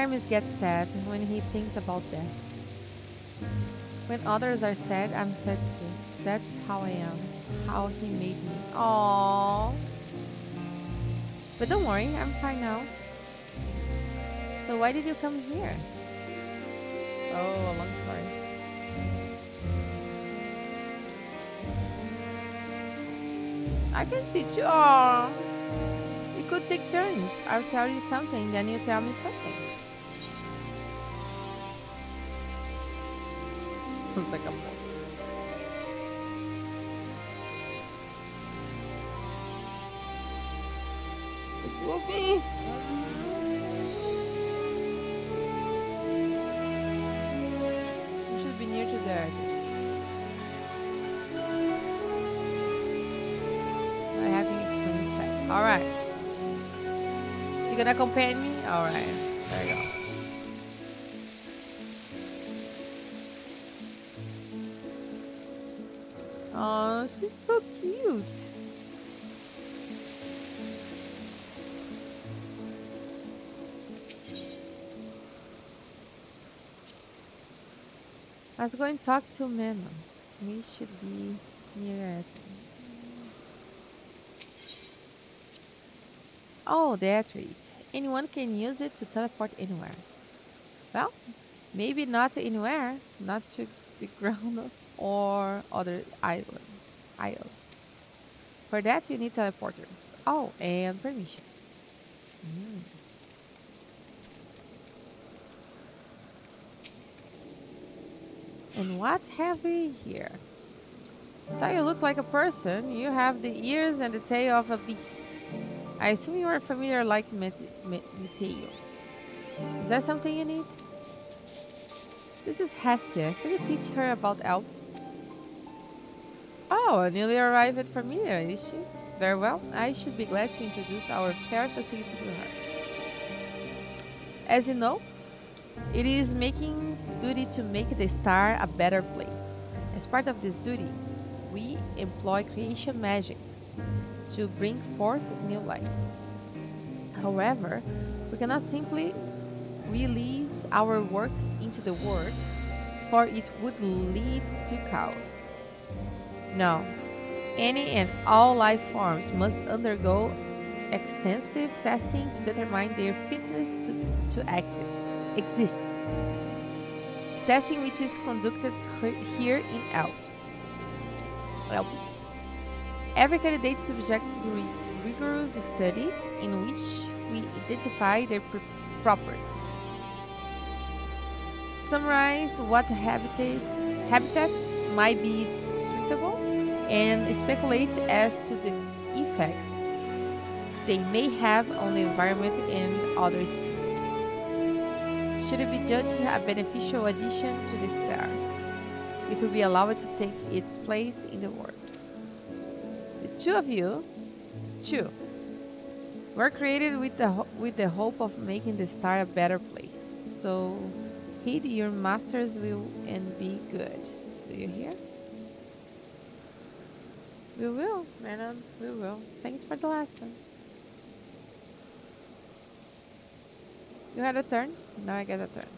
Hermes gets sad when he thinks about that. When others are sad, I'm sad too. That's how I am. How he made me. Aww. But don't worry, I'm fine now. So why did you come here? Oh, a long story. I can teach you. Aww. We could take turns. I'll tell you something, then you tell me something. Looks like a boy. It will be. You should be near to that. I haven't explained this time. Alright. She gonna accompany me? Alright. There you go. Oh, she's so cute. Let's go and talk to Meteion. We should be near it. Oh, that's right. Anyone can use it to teleport anywhere. Well, maybe not anywhere. Not to the ground or other isles. For that, you need teleporters. Oh, and permission. Mm. And what have we here? Thought you look like a person. You have the ears and the tail of a beast. I assume you are familiar like Meteion. Is that something you need? This is Hestia. Could you teach her about Elpis? Oh, a newly arrived familiar, is she? Very well. I should be glad to introduce our fair facility to her. As you know, it is Making's duty to make the star a better place. As part of this duty, we employ creation magics to bring forth new life. However, we cannot simply release our works into the world, for it would lead to chaos. No, any and all life forms must undergo extensive testing to determine their fitness to exist. Testing which is conducted here in Elpis. Every candidate is subjected to rigorous study in which we identify their properties, summarize what habitats might be suitable, and speculate as to the effects they may have on the environment and other species. Should it be judged a beneficial addition to the star, it will be allowed to take its place in the world. The two of you, were created with the hope of making the star a better place. So heed your master's will and be good. Do you hear? We will, Manon. We will. Thanks for the lesson. You had a turn? Now I get a turn.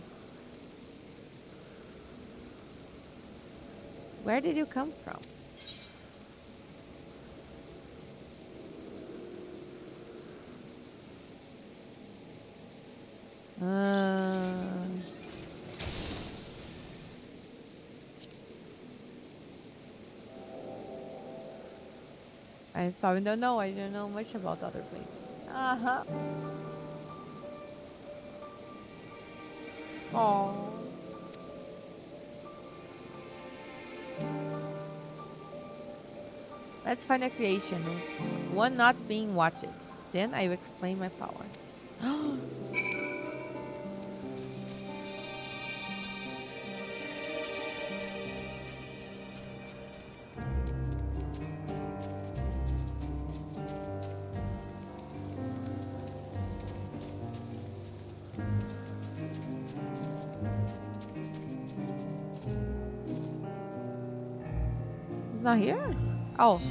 Where did you come from? I probably don't know. I don't know much about other places. Uh-huh. Oh. Let's find a creation. One not being watched. Then I will explain my power. Not here? Oh.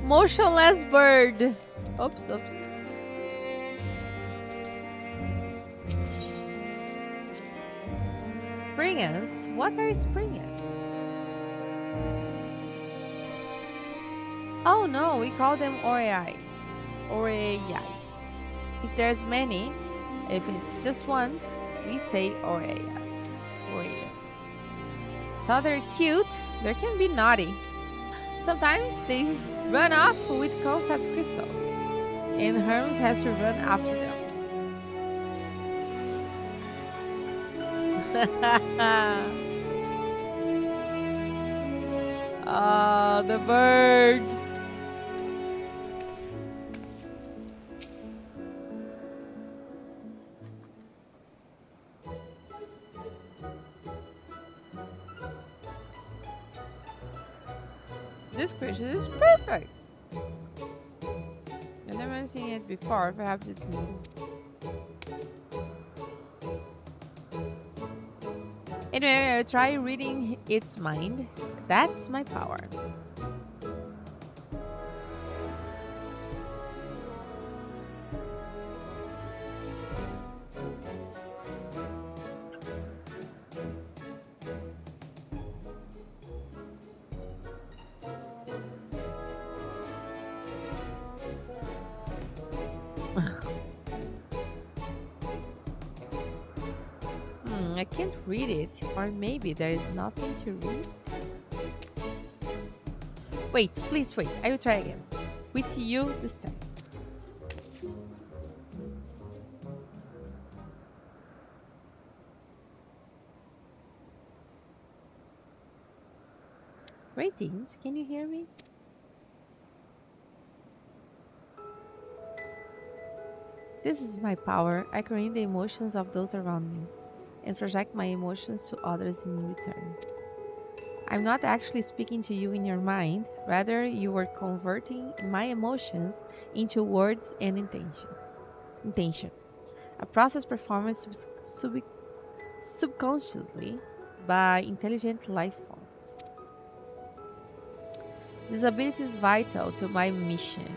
Motionless bird. Oops. Spring ants? What are spring ants? Oh no, we call them orei. Orei. If there's many, if it's just one, we say oreas. Oreas. Though they're cute, they can be naughty. Sometimes they run off with concept crystals, and Hermes has to run after them. Ah, the bird. This creature is perfect. I've never seen it before. Perhaps it's new. Anyway, I try reading its mind. That's my power. I can't read it, or maybe there is nothing to read. Wait, please wait. I will try again. With you this time. Greetings, can you hear me? This is my power. I can read the emotions of those around me and project my emotions to others in return. I'm not actually speaking to you in your mind, rather, you are converting my emotions into words and intention. A process performed subconsciously by intelligent life forms. This ability is vital to my mission,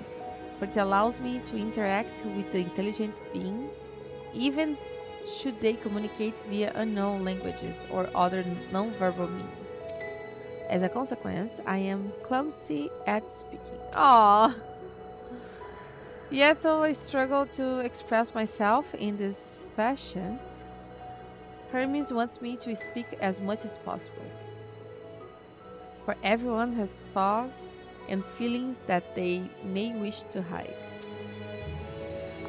for it allows me to interact with the intelligent beings, even should they communicate via unknown languages or other nonverbal means. As a consequence, I am clumsy at speaking. Aww. Yet, though I struggle to express myself in this fashion, Hermes wants me to speak as much as possible. For everyone has thoughts and feelings that they may wish to hide.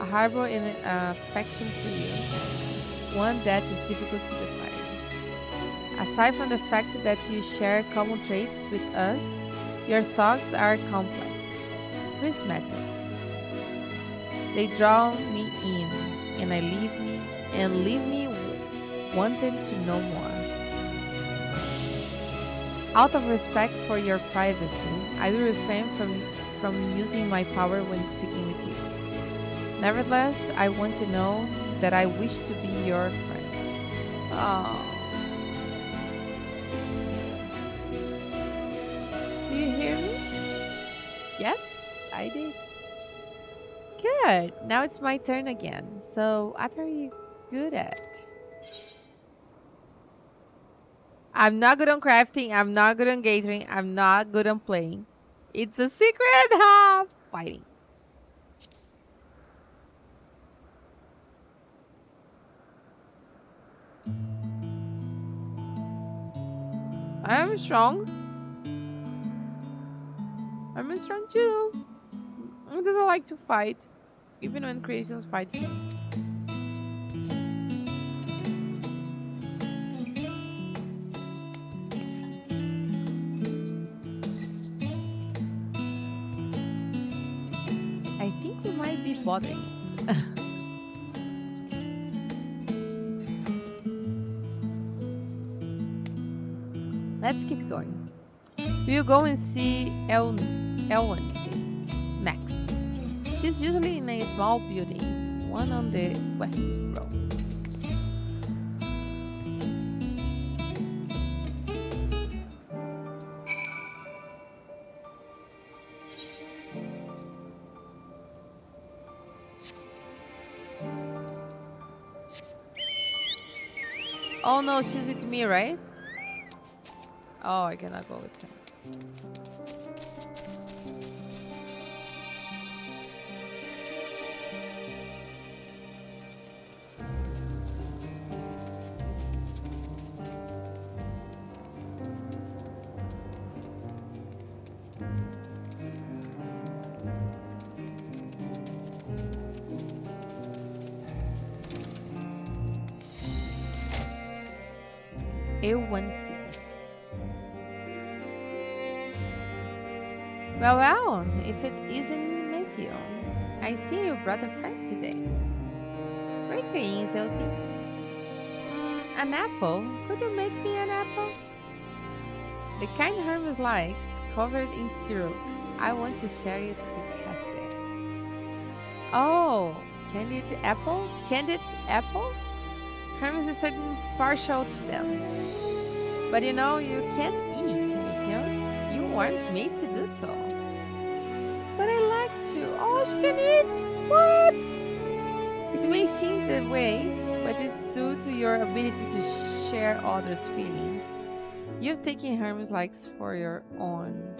I harbor an affection for you, one that is difficult to define. Aside from the fact that you share common traits with us, your thoughts are complex, prismatic. They draw me in, and leave me wanting to know more. Out of respect for your privacy, I will refrain from using my power when speaking with you. Nevertheless, I want to know that I wish to be your friend. Oh. Do you hear me? Yes, I did. Good. Now it's my turn again. So, what are you good at? I'm not good on crafting. I'm not good on gathering. I'm not good on playing. It's a secret. Ha! Fighting. I'm strong. I'm strong too. Who doesn't like to fight? Even when creations fight. I think we might be bothering it. Let's keep going. We'll go and see Elwyn next. She's usually in a small building, one on the west row. Oh no, she's with me, right? Oh, I cannot go with her. A1P. Well, if it isn't Meteion. I see you brought a friend today. Greetings, Elpis. An apple? Could you make me an apple? The kind Hermes likes, covered in syrup. I want to share it with Hester. Oh, candied apple? Candied apple? Hermes is certain partial to them. But you know, you can't eat, Meteion. You weren't made to do so. But I like to. Oh, she can eat! What? It may seem that way, but it's due to your ability to share others' feelings. You've taken Hermes' likes for your own.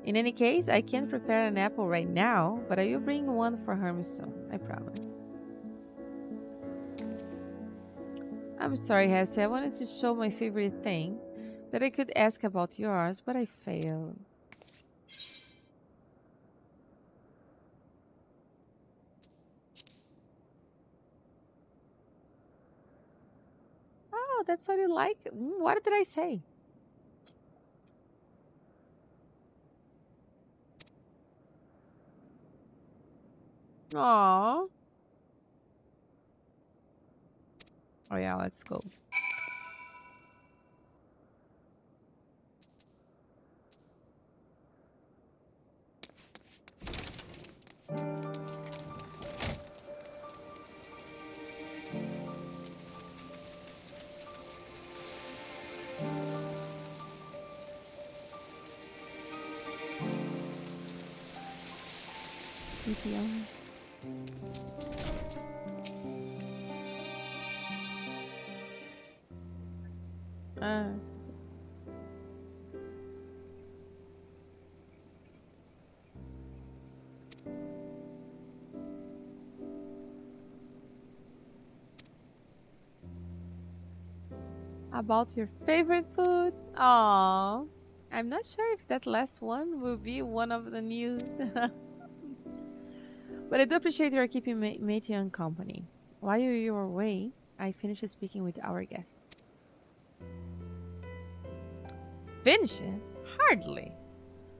In any case, I can't prepare an apple right now, but I will bring one for Hermes soon, I promise. I'm sorry, Hessie, I wanted to show my favorite thing, that I could ask about yours, but I failed. Oh, that's what you like? What did I say? Aww. Oh yeah, let's go. Meteion. It's about your favorite food? Aww. I'm not sure if that last one will be one of the news. But I do appreciate your keeping Meteion company. While you were away, I finished speaking with our guests. Finish it? Hardly.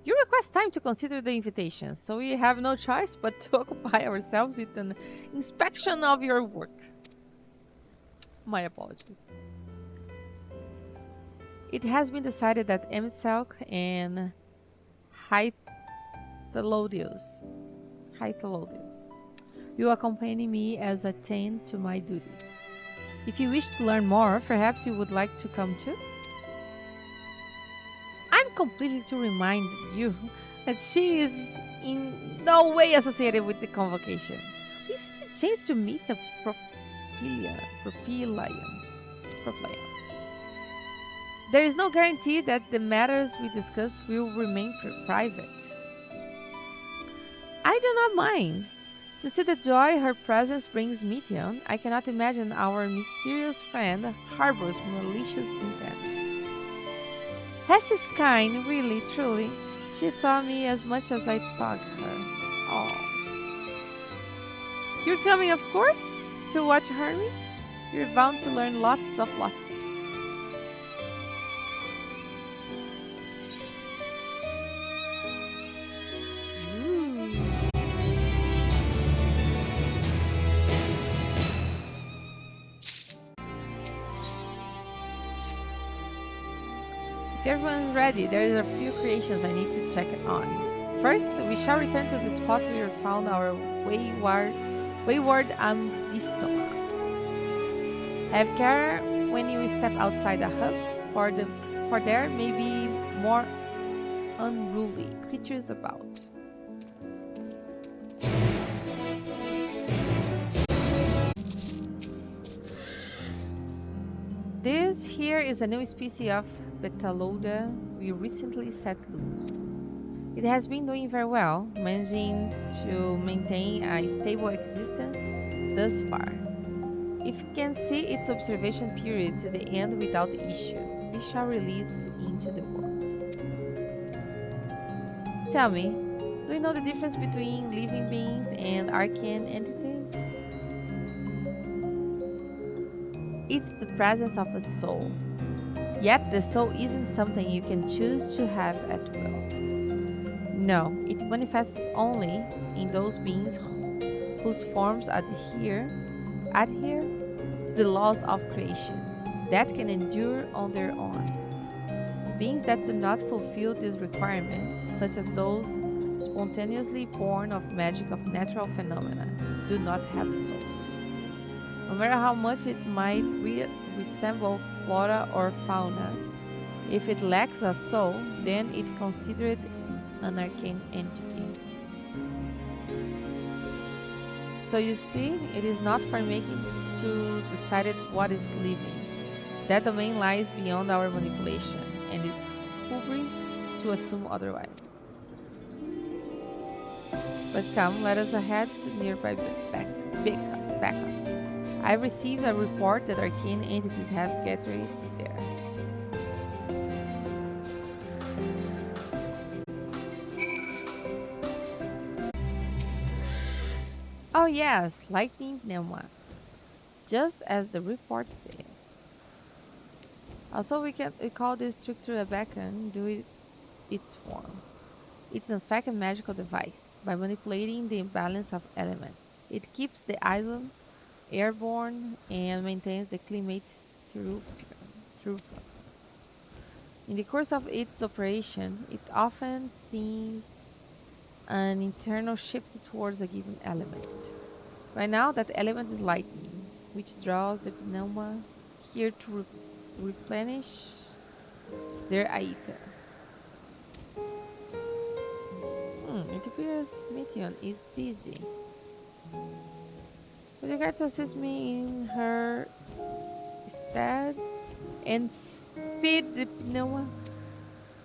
You request time to consider the invitation, so we have no choice but to occupy ourselves with an inspection of your work. My apologies. It has been decided that Emitselk and Hythalodius will accompany me as I attend to my duties. If you wish to learn more, perhaps you would like to come too? I'm completely to remind you that she is in no way associated with the Convocation. We see a chance to meet the Propylion. There is no guarantee that the matters we discuss will remain private. I do not mind. To see the joy her presence brings Meteion, I cannot imagine our mysterious friend harbors malicious intent. Hess is kind, really, truly. She taught me as much as I taught her. Oh. You're coming, of course, to watch Hermes? You're bound to learn lots. If everyone's ready, there is a few creations I need to check on. First, we shall return to the spot where we found our wayward ambistoma. Have care when you step outside the hub, for there may be more unruly creatures about. here is a new species of Betaloda we recently set loose. It has been doing very well, managing to maintain a stable existence thus far. If it can see its observation period to the end without issue, we shall release into the world. Tell me, do you know the difference between living beings and arcane entities? It's the presence of a soul. Yet the soul isn't something you can choose to have at will. No, it manifests only in those beings whose forms adhere to the laws of creation that can endure on their own. Beings that do not fulfill this requirement, such as those spontaneously born of magic of natural phenomena, do not have souls. No matter how much it might resemble flora or fauna, if it lacks a soul, then it is considered an arcane entity. So you see, it is not for making to decide what is living. That domain lies beyond our manipulation, and is hubris to assume otherwise. But come, let us head to nearby Becca. I received a report that arcane entities have gathered there. Oh yes, lightning pneuma, just as the report said. Although we call this structure a beacon due its form. It's in fact a magical device. By manipulating the imbalance of elements, it keeps the island airborne and maintains the climate through. In the course of its operation, it often sees an internal shift towards a given element. Right now, that element is lightning, which draws the pneuma here to replenish their aether. It appears Meteion is busy. Would you care to assist me in her stead and feed the pneuma?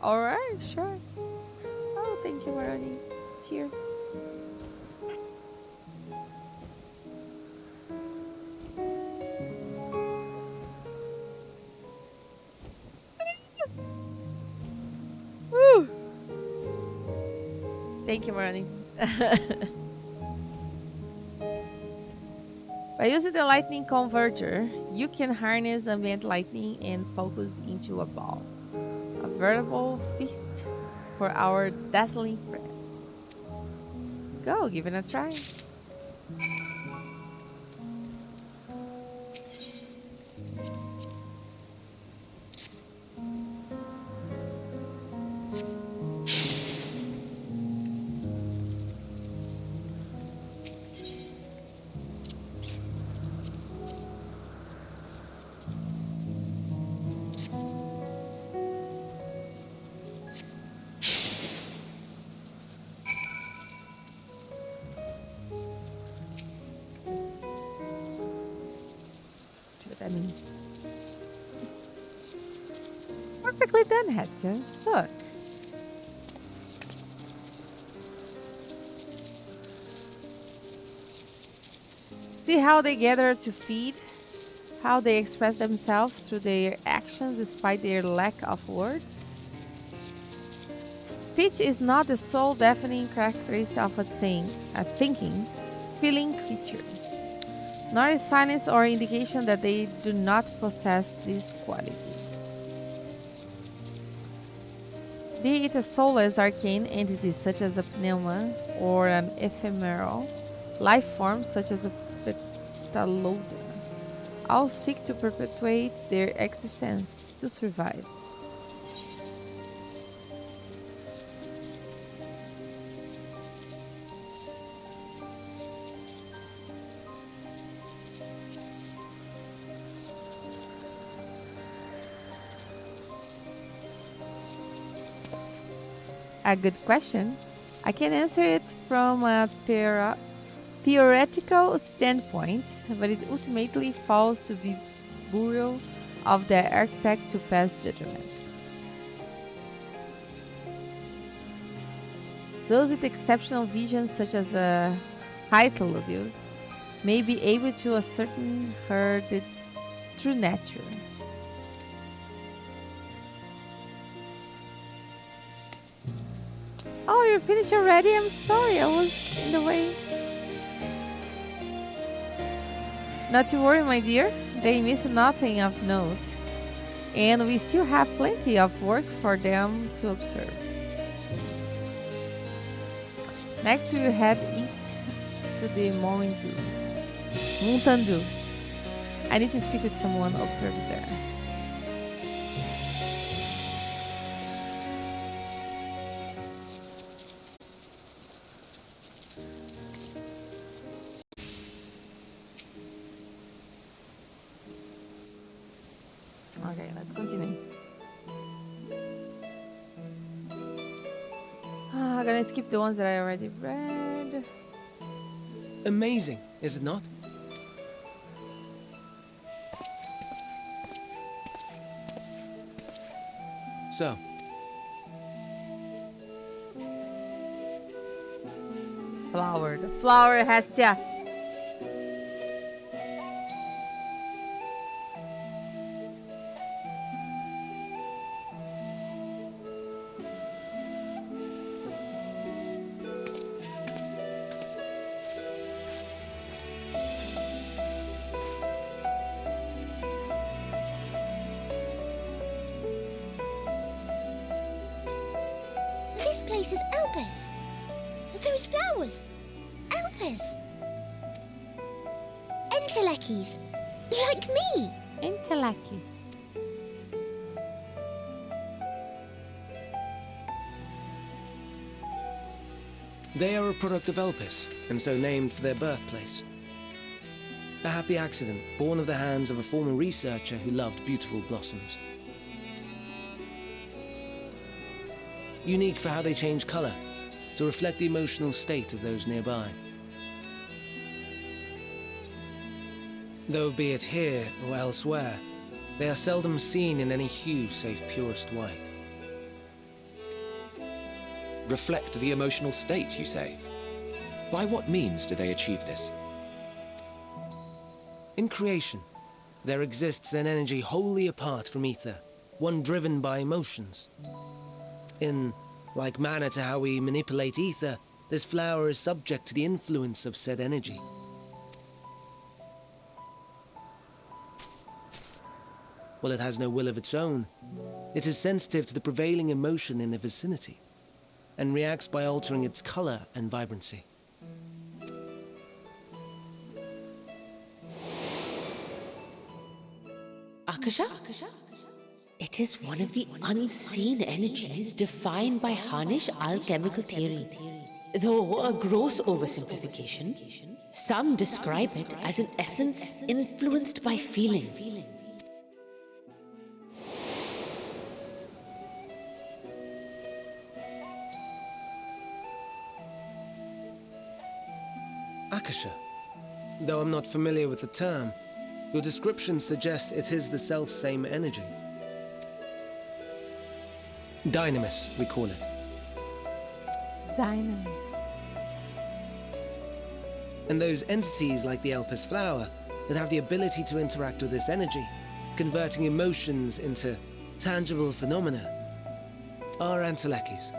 Alright, sure. Oh, thank you, Maroni. Cheers. Woo! Thank you, Maroni. By using the lightning converter, you can harness ambient lightning and focus into a ball. A veritable feast for our dazzling friends. Go, give it a try. What that means. Perfectly done, Hester. Look. See how they gather to feed? How they express themselves through their actions despite their lack of words? Speech is not the sole defining characteristic of a thinking, feeling creature. Nor is silence or indication that they do not possess these qualities. Be it a soulless arcane entity such as a pneuma or an ephemeral life form such as a petaloda, all seek to perpetuate their existence to survive. A good question. I can answer it from a theoretical standpoint, but it ultimately falls to be burial of the architect to pass judgment. Those with exceptional vision, such as Hythalodius, may be able to ascertain her true nature. Oh, you're finished already? I'm sorry, I was in the way. Not to worry, my dear. They miss nothing of note. And we still have plenty of work for them to observe. Next, we will head east to the Montandu. I need to speak with someone who observes there. Okay, let's continue. I'm gonna skip the ones that I already read. Amazing, is it not? So, Flower. The flower, Hestia. This place is Elpis. Those flowers. Elpis. Entelekis. Like me. Enteleki. they are a product of Elpis, and so named for their birthplace. A happy accident, born of the hands of a former researcher who loved beautiful blossoms. Unique for how they change color, to reflect the emotional state of those nearby. Though be it here or elsewhere, they are seldom seen in any hue save purest white. Reflect the emotional state, you say? By what means do they achieve this? In creation, there exists an energy wholly apart from ether, one driven by emotions. In like manner to how we manipulate ether, this flower is subject to the influence of said energy. While it has no will of its own, it is sensitive to the prevailing emotion in the vicinity, and reacts by altering its color and vibrancy. Akasha? It is one of the unseen energies defined by Harnish alchemical theory. Though a gross oversimplification, some describe it as an essence influenced by feeling. Akasha. Though I'm not familiar with the term, your description suggests it is the self-same energy. Dynamis, we call it. Dynamis. And those entities like the Elpis flower that have the ability to interact with this energy, converting emotions into tangible phenomena, are Antelekis.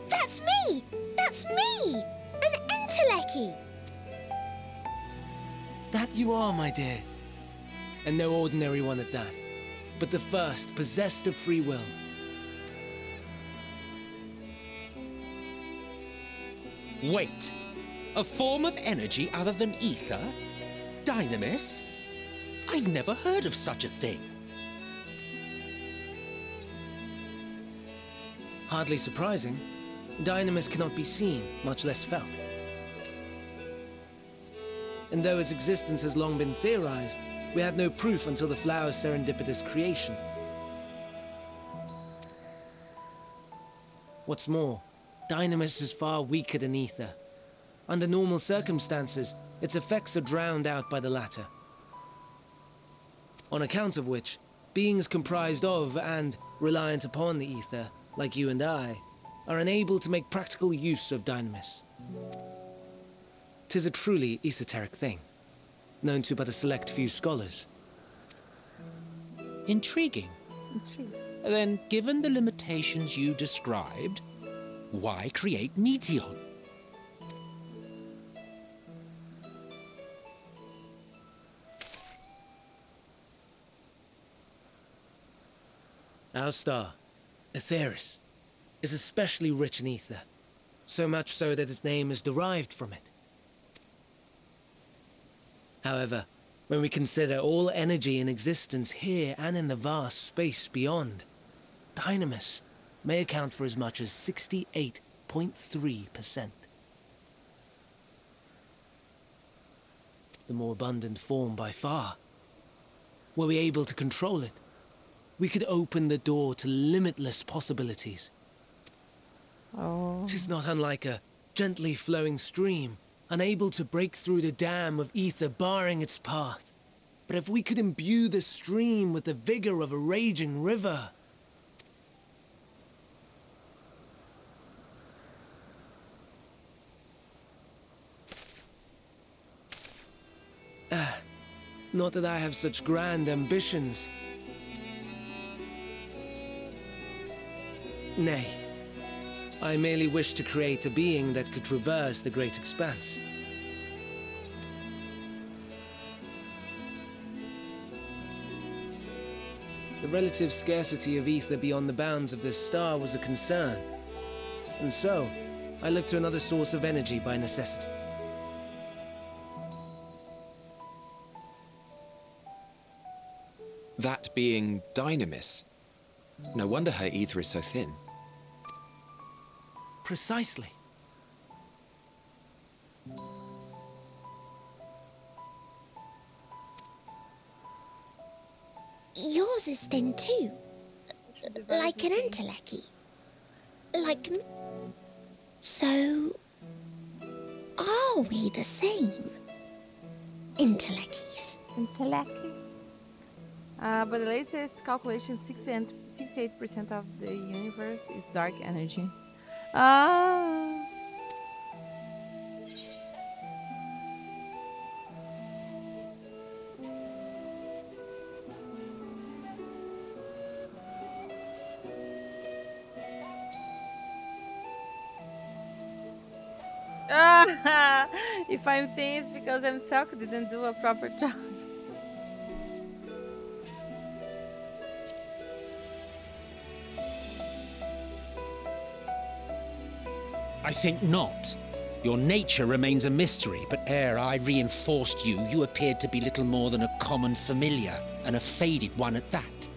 That's me! That's me! An Enteleki! That you are, my dear. And no ordinary one at that, but the first possessed of free will. Wait! A form of energy other than ether? Dynamis? I've never heard of such a thing. Hardly surprising, Dynamis cannot be seen, much less felt. And though its existence has long been theorized, we had no proof until the flower's serendipitous creation. What's more, Dynamis is far weaker than ether. Under normal circumstances, its effects are drowned out by the latter. on account of which beings comprised of and reliant upon the ether, like you and I, are unable to make practical use of Dynamis. 'Tis a truly esoteric thing, known to but a select few scholars. Intriguing. Then, given the limitations you described, why create Meteion? Our star, Aetheris, is especially rich in ether, so much so that its name is derived from it. However, when we consider all energy in existence here and in the vast space beyond, Dynamis may account for as much as 68.3%. The more abundant form by far. Were we able to control it, we could open the door to limitless possibilities. Oh. 'Tis not unlike a gently flowing stream, unable to break through the dam of ether barring its path. But if we could imbue the stream with the vigor of a raging river... Not that I have such grand ambitions. Nay, I merely wish to create a being that could traverse the great expanse. The relative scarcity of ether beyond the bounds of this star was a concern, and so I looked to another source of energy by necessity. That being Dynamis. No wonder her ether is so thin. Precisely. Yours is thin too. Like an entelechy. Like... So... Are we the same? Entelecchies. Intellectus. But the latest calculation, 68% of the universe is dark energy. If I'm thin, it's because Selk didn't do a proper job. I think not. Your nature remains a mystery, but ere I reinforced you, you appeared to be little more than a common familiar, and a faded one at that.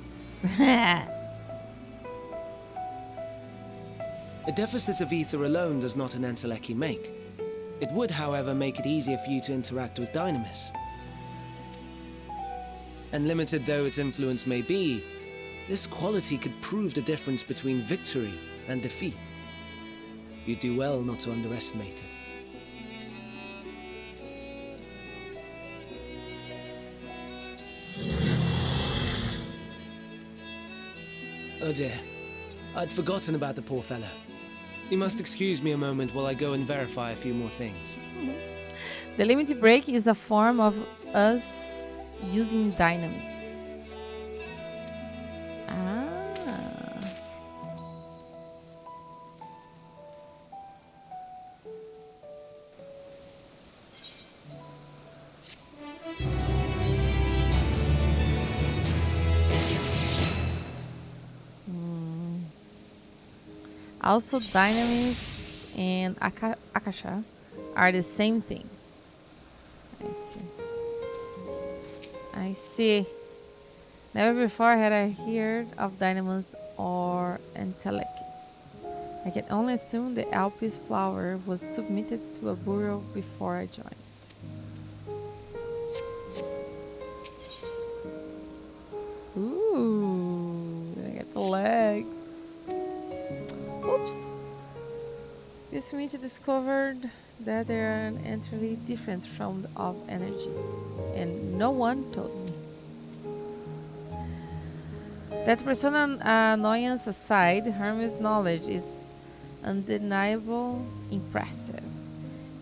A deficit of ether alone does not an entelechy make. It would, however, make it easier for you to interact with Dynamis. And limited though its influence may be, this quality could prove the difference between victory and defeat. You do well not to underestimate it. Oh dear, I'd forgotten about the poor fellow. You must excuse me a moment while I go and verify a few more things. The limit break is a form of us using Dynamis. Also, Dynamis and Akasha are the same thing. I see. Never before had I heard of Dynamis or Entelechis. I can only assume the Elpis flower was submitted to a burial before I joined. Ooh, I got the legs. Oops. This meet discovered that they are entirely different from of energy, and no one told me. That personal annoyance aside, Hermes' knowledge is undeniable impressive.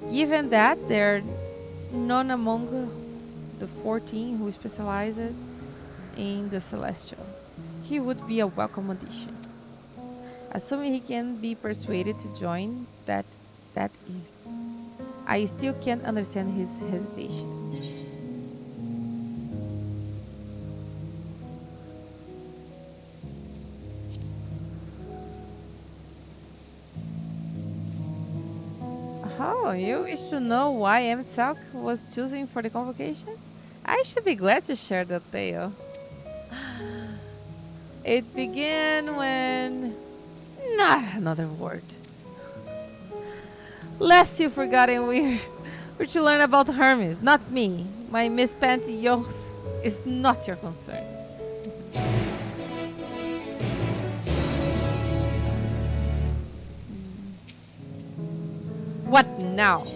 Given that there are none among the 14 who specialize in the celestial, he would be a welcome addition. Assuming he can be persuaded to join, that is. I still can't understand his hesitation. Oh, you wish to know why Emselk was chosen for the convocation? I should be glad to share that tale. It began when... Not another word. Lest you've forgotten we're to learn about Hermes, not me. My misspent youth is not your concern. What now?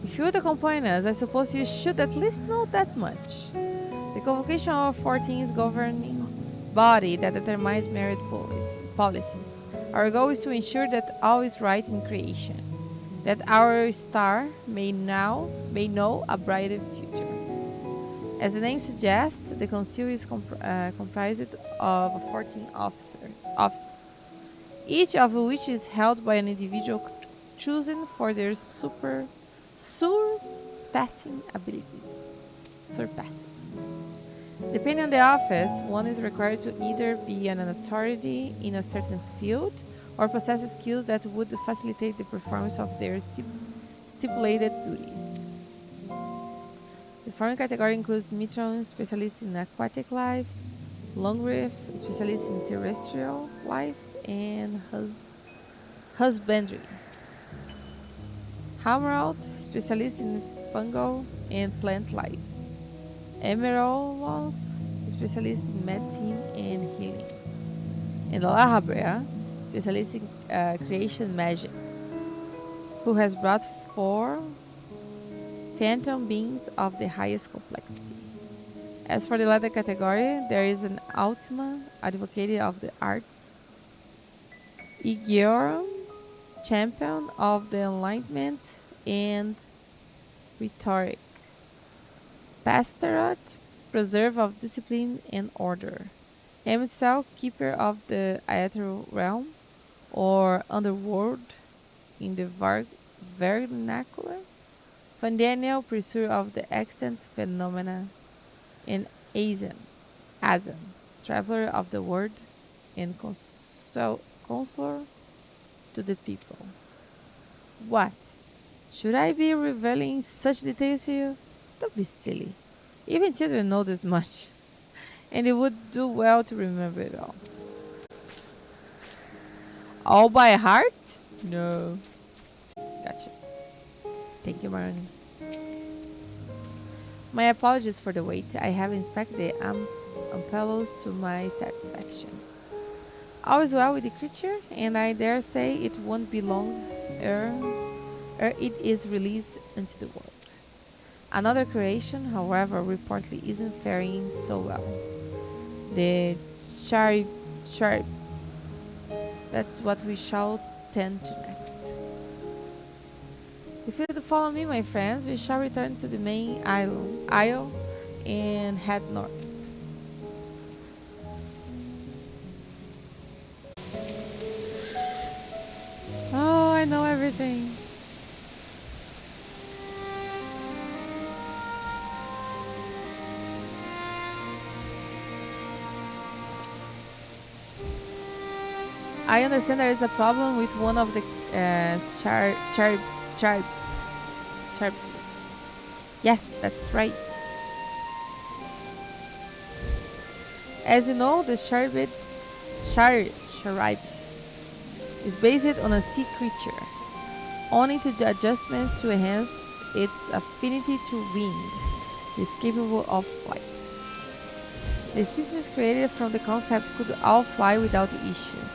If you would accompany us, I suppose you should at least know that much. The Convocation of 14 is governing body that determines merit policies. Our goal is to ensure that all is right in creation, that our star may know a brighter future. As the name suggests, the Council is comprised of 14 officers, each of which is held by an individual chosen for their surpassing abilities. Depending on the office, one is required to either be an authority in a certain field or possess skills that would facilitate the performance of their stipulated duties. The following category includes Meteion, specialist in aquatic life, Longreef, specialist in terrestrial life, and husbandry. Hammerald, specialist in fungal and plant life. Emerald, specialist in medicine and healing. And Lahabrea, specialist in creation magics, who has brought 4 phantom beings of the highest complexity. As for the latter category, there is an Ultima, advocate of the arts, Igiorum, champion of the enlightenment and rhetoric, Pastorate, preserver of discipline and order, Emsal, keeper of the ethereal realm or underworld in the vernacular, Fandaniel, pursuer of the extant phenomena, and Azan, traveler of the world and counselor to the people. What? Should I be revealing such details to you? Don't be silly. Even children know this much. And it would do well to remember it all. All by heart? No. Gotcha. Thank you, Marnie. My apologies for the wait. I have inspected the Ampellos to my satisfaction. All is well with the creature, and I dare say it won't be long ere it is released into the world. Another creation, however, reportedly isn't faring so well. The Charybdis. That's what we shall tend to next. If you would follow me, my friends, we shall return to the main isle and head north. Oh, I know everything. I understand there is a problem with one of the Charybdis. Yes, that's right. As you know, the Charybdis is based on a sea creature, owing to the adjustments to enhance its affinity to wind. It is capable of flight. The specimens created from the concept could all fly without issue,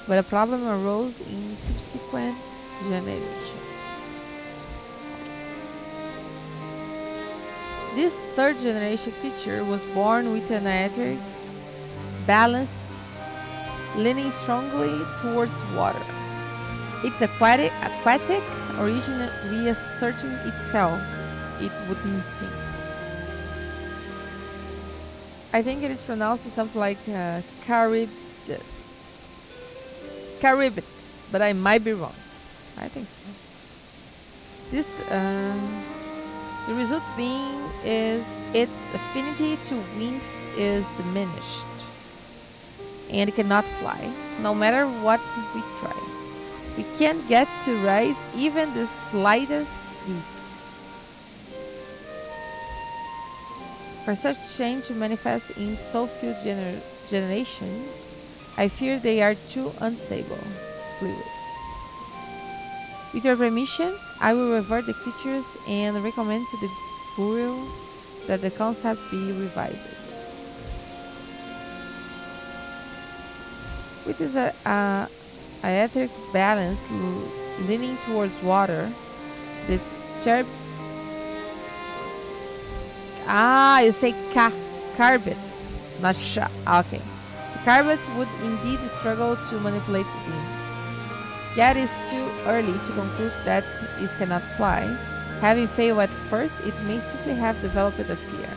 but a problem arose in subsequent generations. This third generation creature was born with an aetheric balance leaning strongly towards water. It's aquatic origin reasserting itself. It wouldn't sink. I think it is pronounced something like Charybdis. Charybdis, but I might be wrong. I think so. This, the result being is its affinity to wind is diminished and it cannot fly, no matter what we try. We can't get to rise even the slightest bit. For such change to manifest in so few generations, I fear they are too unstable, fluid. With your permission, I will revert the creatures and recommend to the Bureau that the concept be revised. With this aetheric balance leaning towards water, the you say Charybdis, not sha. Okay. The Charybdis would indeed struggle to manipulate the wind. Yet it is too early to conclude that it cannot fly. Having failed at first, it may simply have developed a fear.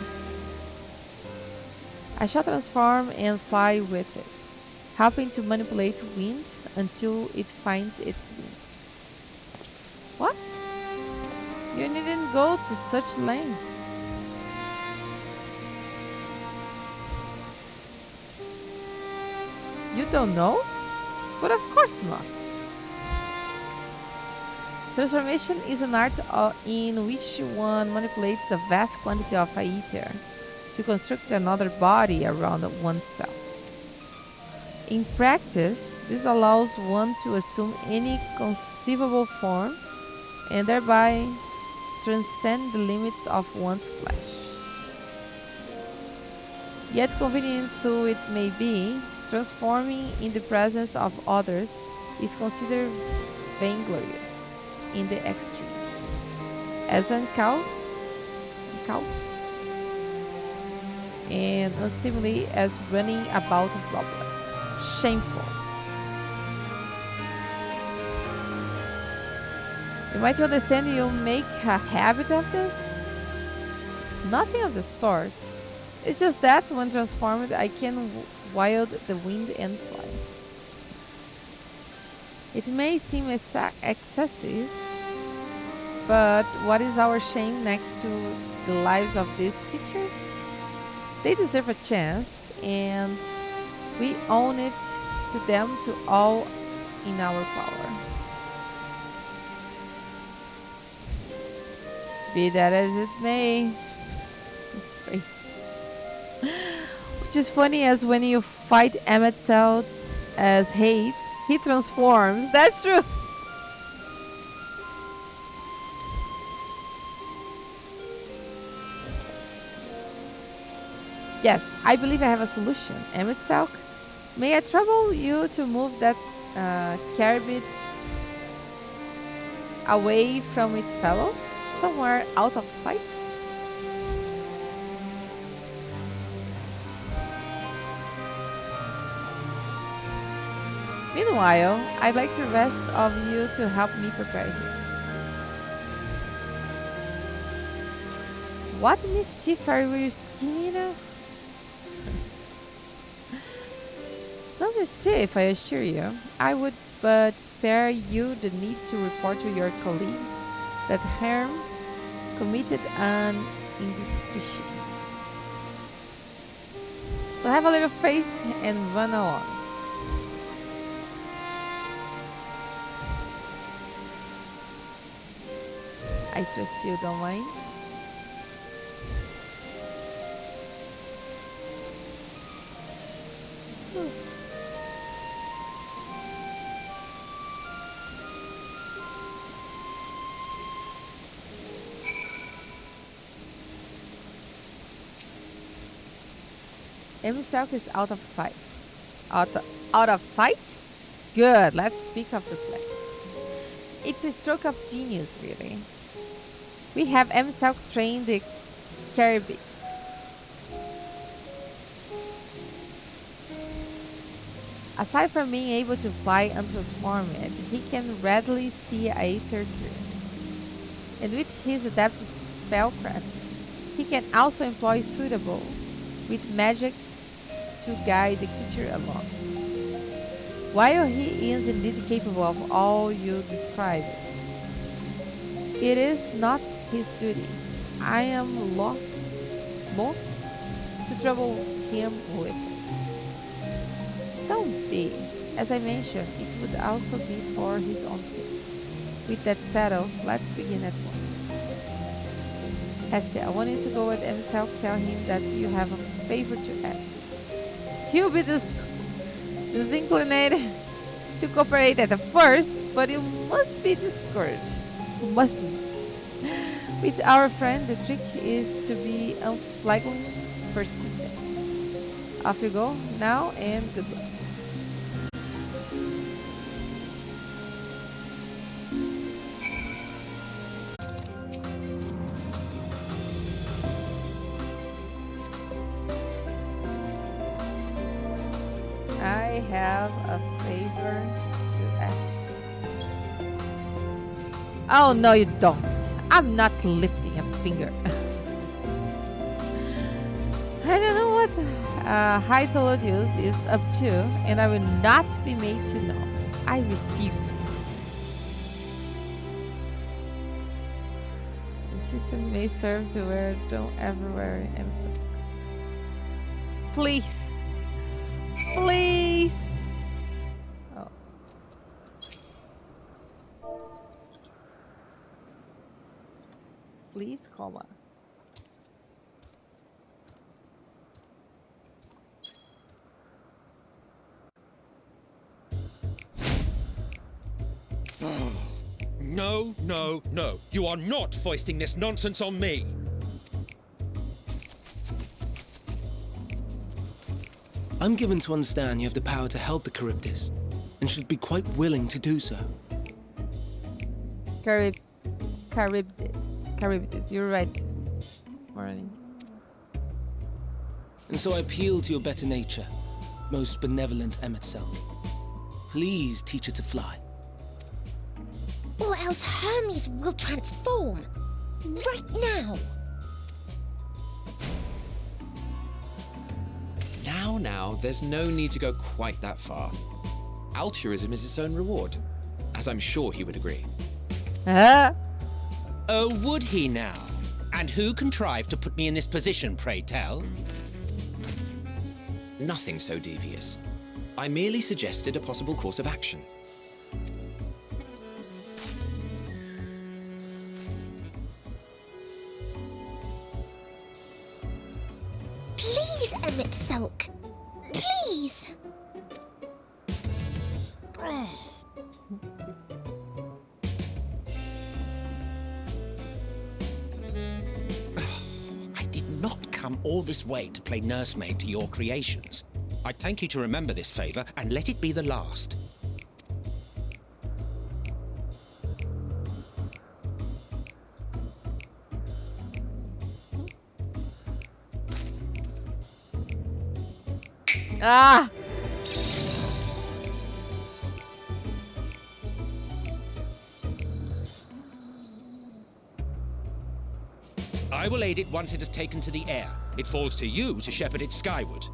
I shall transform and fly with it, helping to manipulate wind until it finds its wings. What? You needn't go to such lengths. You don't know? But of course not. Transformation is an art in which one manipulates a vast quantity of aether to construct another body around oneself. In practice, this allows one to assume any conceivable form and thereby transcend the limits of one's flesh. Yet convenient though it may be, transforming in the presence of others is considered vainglorious in the extreme, as uncouth and unseemly as running about robless. Shameful. You might understand you make a habit of this? Nothing of the sort. It's just that when transformed, I can wield the wind and fly. It may seem excessive, but what is our shame next to the lives of these creatures? They deserve a chance, and we own it to them to all in our power. Be that as it may, space. Which is funny, as when you fight Meteion as Hades, he transforms. That's true. Yes, I believe I have a solution. Meteion, may I trouble you to move that Charybdis away from its fellows, somewhere out of sight? Meanwhile, I'd like the rest of you to help me prepare here. What mischief are you scheming of? No mischief, I assure you. I would but spare you the need to report to your colleagues that Hermes committed an indiscretion. So have a little faith and run along. I trust you don't mind. Himself is out of sight. Out of sight? Good, let's speak of the play. It's a stroke of genius, really. We have himself trained the Charybdis. Aside from being able to fly untransformed, he can readily see aether currents. And with his adapted spellcraft, he can also employ suitable with magics to guide the creature along. While he is indeed capable of all you described, it is not his duty. I am loth to trouble him with it. Don't be. As I mentioned, it would also be for his own sake. With that settled, let's begin at once. Hestia, I want you to go with himself, tell him that you have a favor to ask. He'll be disinclined to cooperate at first, but you must be discouraged. You mustn't. With our friend, the trick is to be unflaggingly persistent. Off you go now, and good luck. I have a favor to ask. Oh, no, you don't. I'm not lifting a finger. I don't know what Hythologius is up to, and I will not be made to know. I refuse. The system may serve to wear, don't ever wear it. Please. Please. Oh. Please, comma. No, no, no. You are not foisting this nonsense on me. I'm given to understand you have the power to help the Charybdis, and should be quite willing to do so. Charybdis, you're right. Morning. And so I appeal to your better nature, most benevolent Emetzel. Please teach her to fly. Or else Hermes will transform. Right now. Now, there's no need to go quite that far. Altruism is its own reward, as I'm sure he would agree. Oh, would he now? And who contrived to put me in this position, pray tell? Nothing so devious. I merely suggested a possible course of action. Please, Emmett Sulk. Please. I did not come all this way to play nursemaid to your creations. I'd thank you to remember this favor and let it be the last. Ah! I will aid it once it has taken to the air. It falls to you to shepherd it skyward.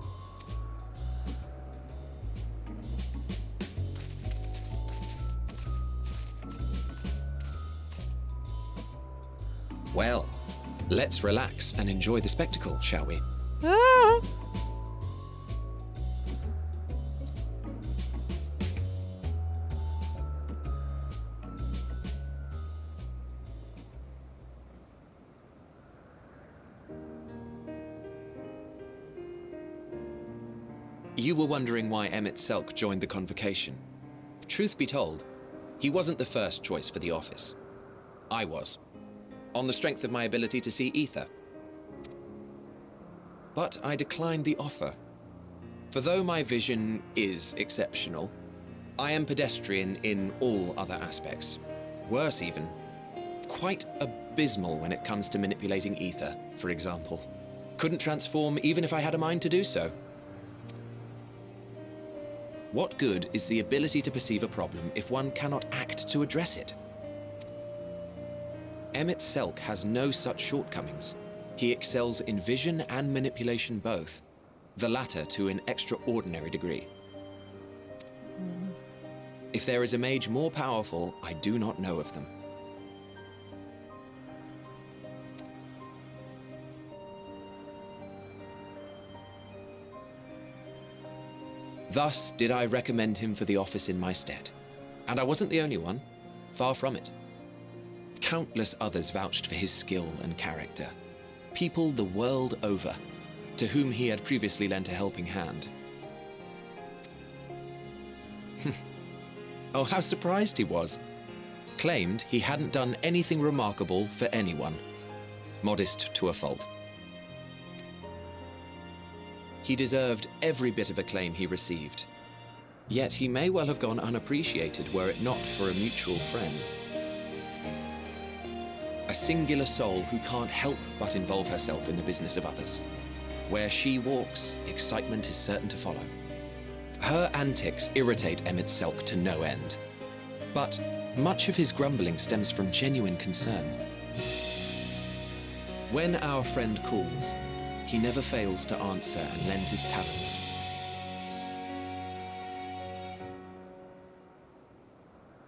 Well, let's relax and enjoy the spectacle, shall we? Ah! You were wondering why Emmett Selk joined the Convocation. Truth be told, he wasn't the first choice for the office. I was, on the strength of my ability to see ether. But I declined the offer. For though my vision is exceptional, I am pedestrian in all other aspects. Worse even, quite a abysmal when it comes to manipulating ether, for example. Couldn't transform even if I had a mind to do so. What good is the ability to perceive a problem if one cannot act to address it? Emmett Selk has no such shortcomings. He excels in vision and manipulation both, the latter to an extraordinary degree. If there is a mage more powerful, I do not know of them. Thus did I recommend him for the office in my stead. And I wasn't the only one. Far from it. Countless others vouched for his skill and character. People the world over, to whom he had previously lent a helping hand. Oh, how surprised he was. Claimed he hadn't done anything remarkable for anyone. Modest to a fault. He deserved every bit of acclaim he received. Yet he may well have gone unappreciated were it not for a mutual friend. A singular soul who can't help but involve herself in the business of others. Where she walks, excitement is certain to follow. Her antics irritate Emmett Selk to no end. But much of his grumbling stems from genuine concern. When our friend calls, he never fails to answer and lend his talents.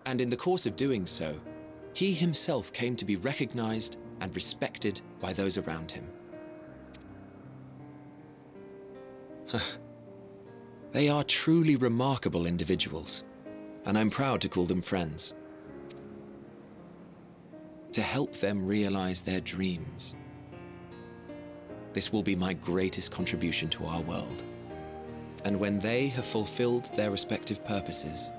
And in the course of doing so, he himself came to be recognized and respected by those around him. They are truly remarkable individuals, and I'm proud to call them friends. To help them realize their dreams. This will be my greatest contribution to our world. And when they have fulfilled their respective purposes,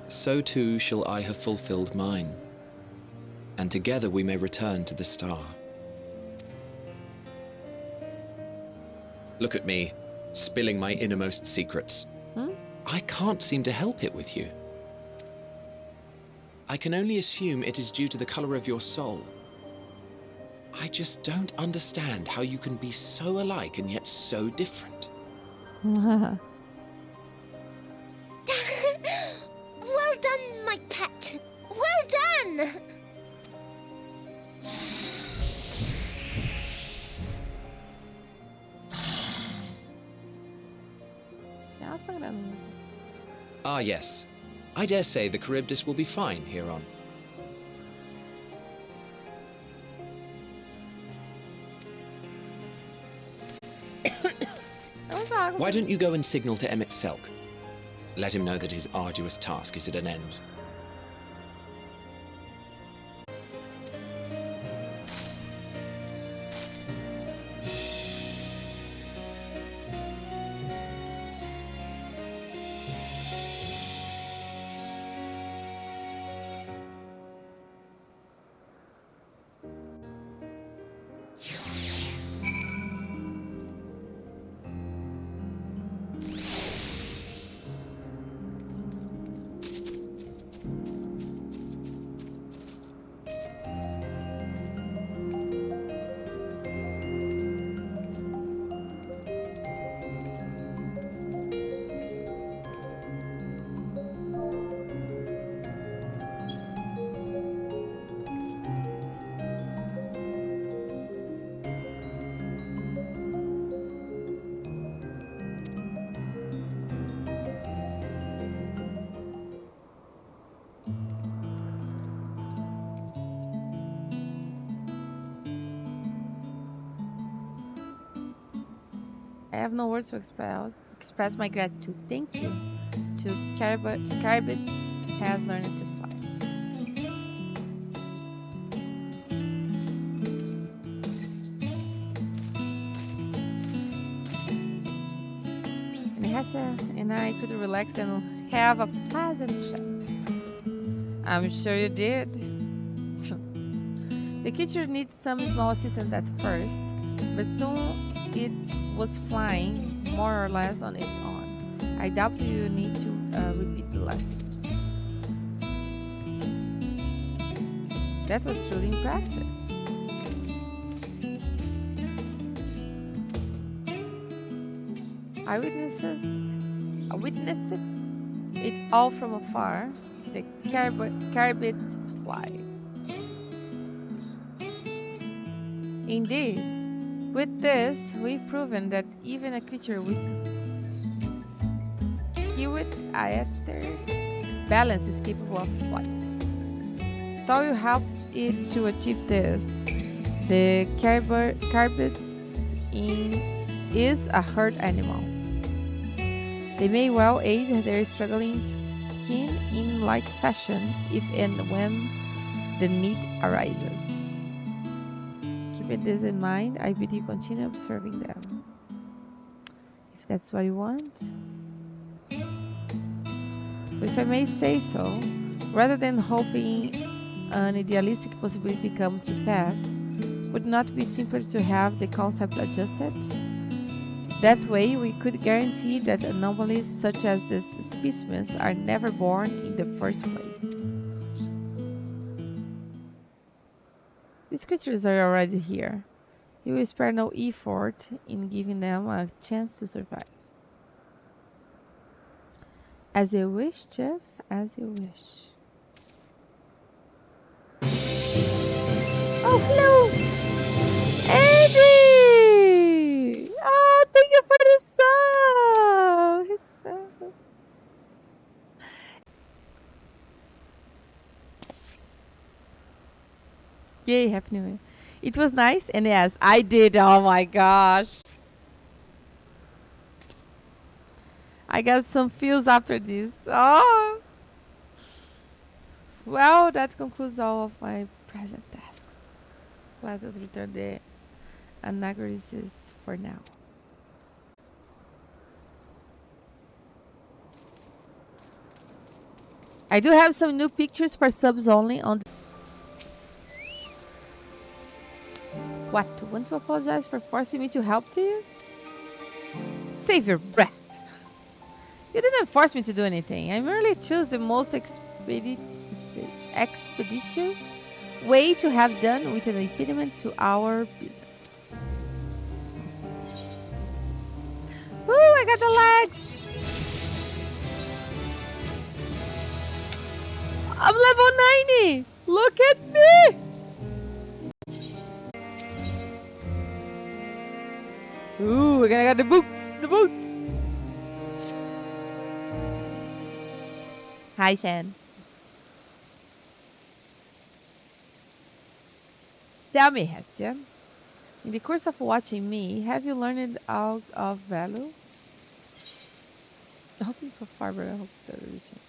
so too shall I have fulfilled mine, and together we may return to the star. Look at me, spilling my innermost secrets. I can't seem to help it with you. I can only assume it is due to the color of your soul. I just don't understand how you can be so alike and yet so different. Well done, my pet. Well done! Ah, yes. I dare say the Charybdis will be fine here on. Why don't you go and signal to Emmett Selk? Let him know that his arduous task is at an end. I have no words to express my gratitude. Thank you to Charybdis has learned to fly. And Hessia and I could relax and have a pleasant chat. I'm sure you did. The creature needs some small assistance at first, but soon it was flying more or less on its own. I doubt you need to repeat the lesson. That was truly impressive. I witnessed it all from afar. The Charybdis flies. Indeed, with this, we've proven that even a creature with skewed aether balance is capable of flight. Though you helped it to achieve this, the Charybdis is a herd animal. They may well aid their struggling kin in like fashion if and when the need arises. Keeping this in mind, I bid you continue observing them. If that's what you want. But if I may say so, rather than hoping an idealistic possibility comes to pass, would not be simpler to have the concept adjusted? That way, we could guarantee that anomalies such as these specimens are never born in the first place. These creatures are already here. You will spare no effort in giving them a chance to survive. As you wish, Jeff, as you wish. Oh, hello! Andy! Oh, thank you for the sub! His sub. Yay, Happy New Year. It was nice, and yes, I did. Oh my gosh. I got some feels after this. Oh! Well, that concludes all of my present tasks. Let us return the Anagrisis for now. I do have some new pictures for subs only on the... What? Want to apologize for forcing me to help to you? Save your breath. You didn't force me to do anything. I merely chose the most expeditious way to have done with an impediment to our business. Woo! I got the legs! I'm level 90! Look at me! Ooh, we're gonna get the boots! The boots! Hi, Shan. Tell me, Hestia, in the course of watching me, have you learned out of value? Nothing so far, but I hope that will change.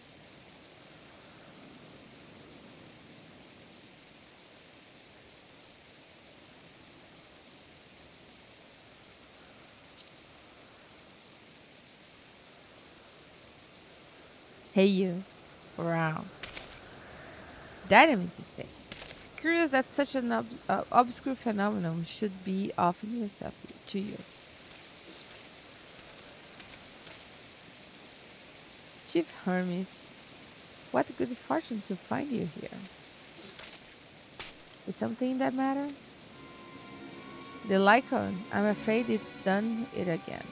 Hey you, around. Dynamis is saying, curious that such an obscure phenomenon should be of interest to you. Chief Hermes, what good fortune to find you here. Is something that matter? The Lycon, I'm afraid it's done it again.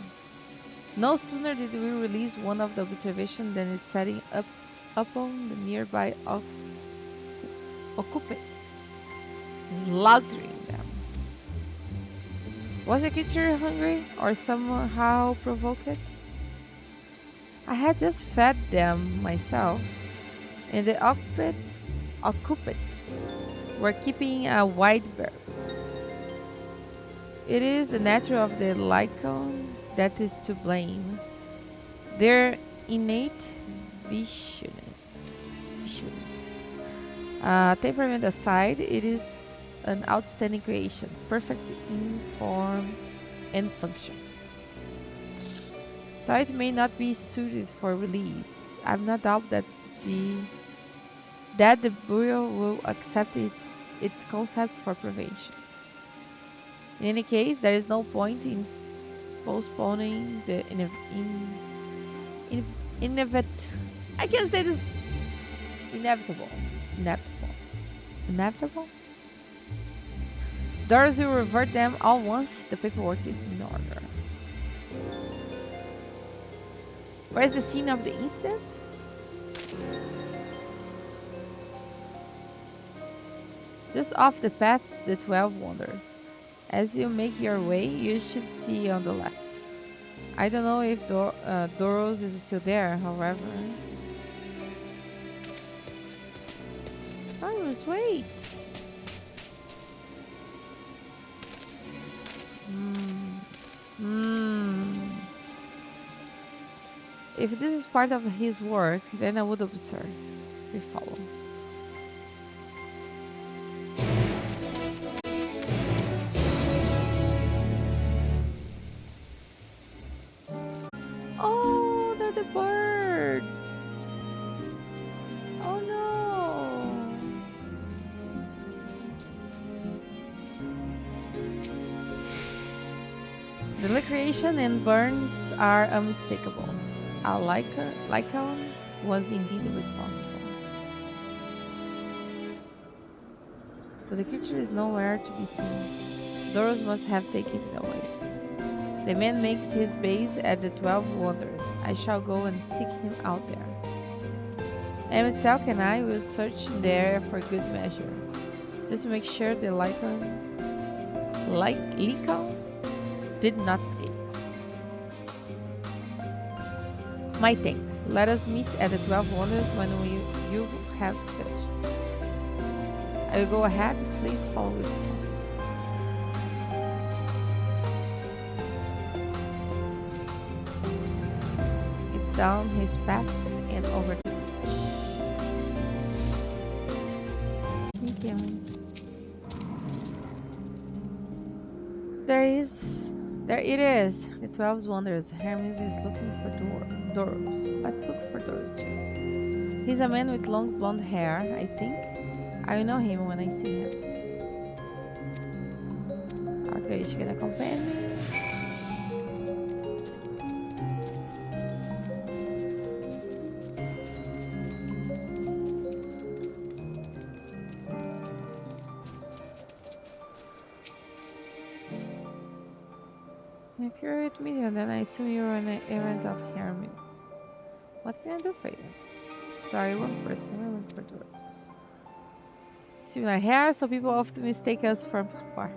No sooner did we release one of the observations than it's setting up upon the nearby occupants, slaughtering them. Was the creature hungry or somehow provoked? I had just fed them myself, and the occupants were keeping a wide berth. It is the nature of the Lycon that is to blame. Their innate viciousness. Temperament aside, it is an outstanding creation, perfect in form and function. Though it may not be suited for release, I have no doubt that the Bureau will accept its concept for prevention. In any case, there is no point in postponing the inevitable. inevitable? Doors will revert them all once the paperwork is in order. Where's the scene of the incident? Just off the path, the 12 Wonders. As you make your way, you should see on the left. I don't know if Doros is still there, however. Iris, wait! If this is part of his work, then I would observe. We follow. Oh, they're the birds! Oh no! The liquefaction and burns are unmistakable. Our Lycaon was indeed responsible. But the creature is nowhere to be seen. Doros must have taken it away. The man makes his base at the 12 Wonders. I shall go and seek him out there. Emetselk and I will search there for good measure, just to make sure the Lycaon did not escape. My thanks. Let us meet at the 12 Wonders when you have finished. I will go ahead. Please follow with me. It's down his path and over the bridge. Meteion. There it is. The 12 Wonders. Hermes is looking for Doros. Let's look for Doros too. He's a man with long blonde hair, I think. I will know him when I see him. Okay, she can accompany me. If you're with me, then I assume you're an errand of Hermes. What can I do for you? Sorry, one person. I went for Doros. Similar hair, so people often mistake us for Bar.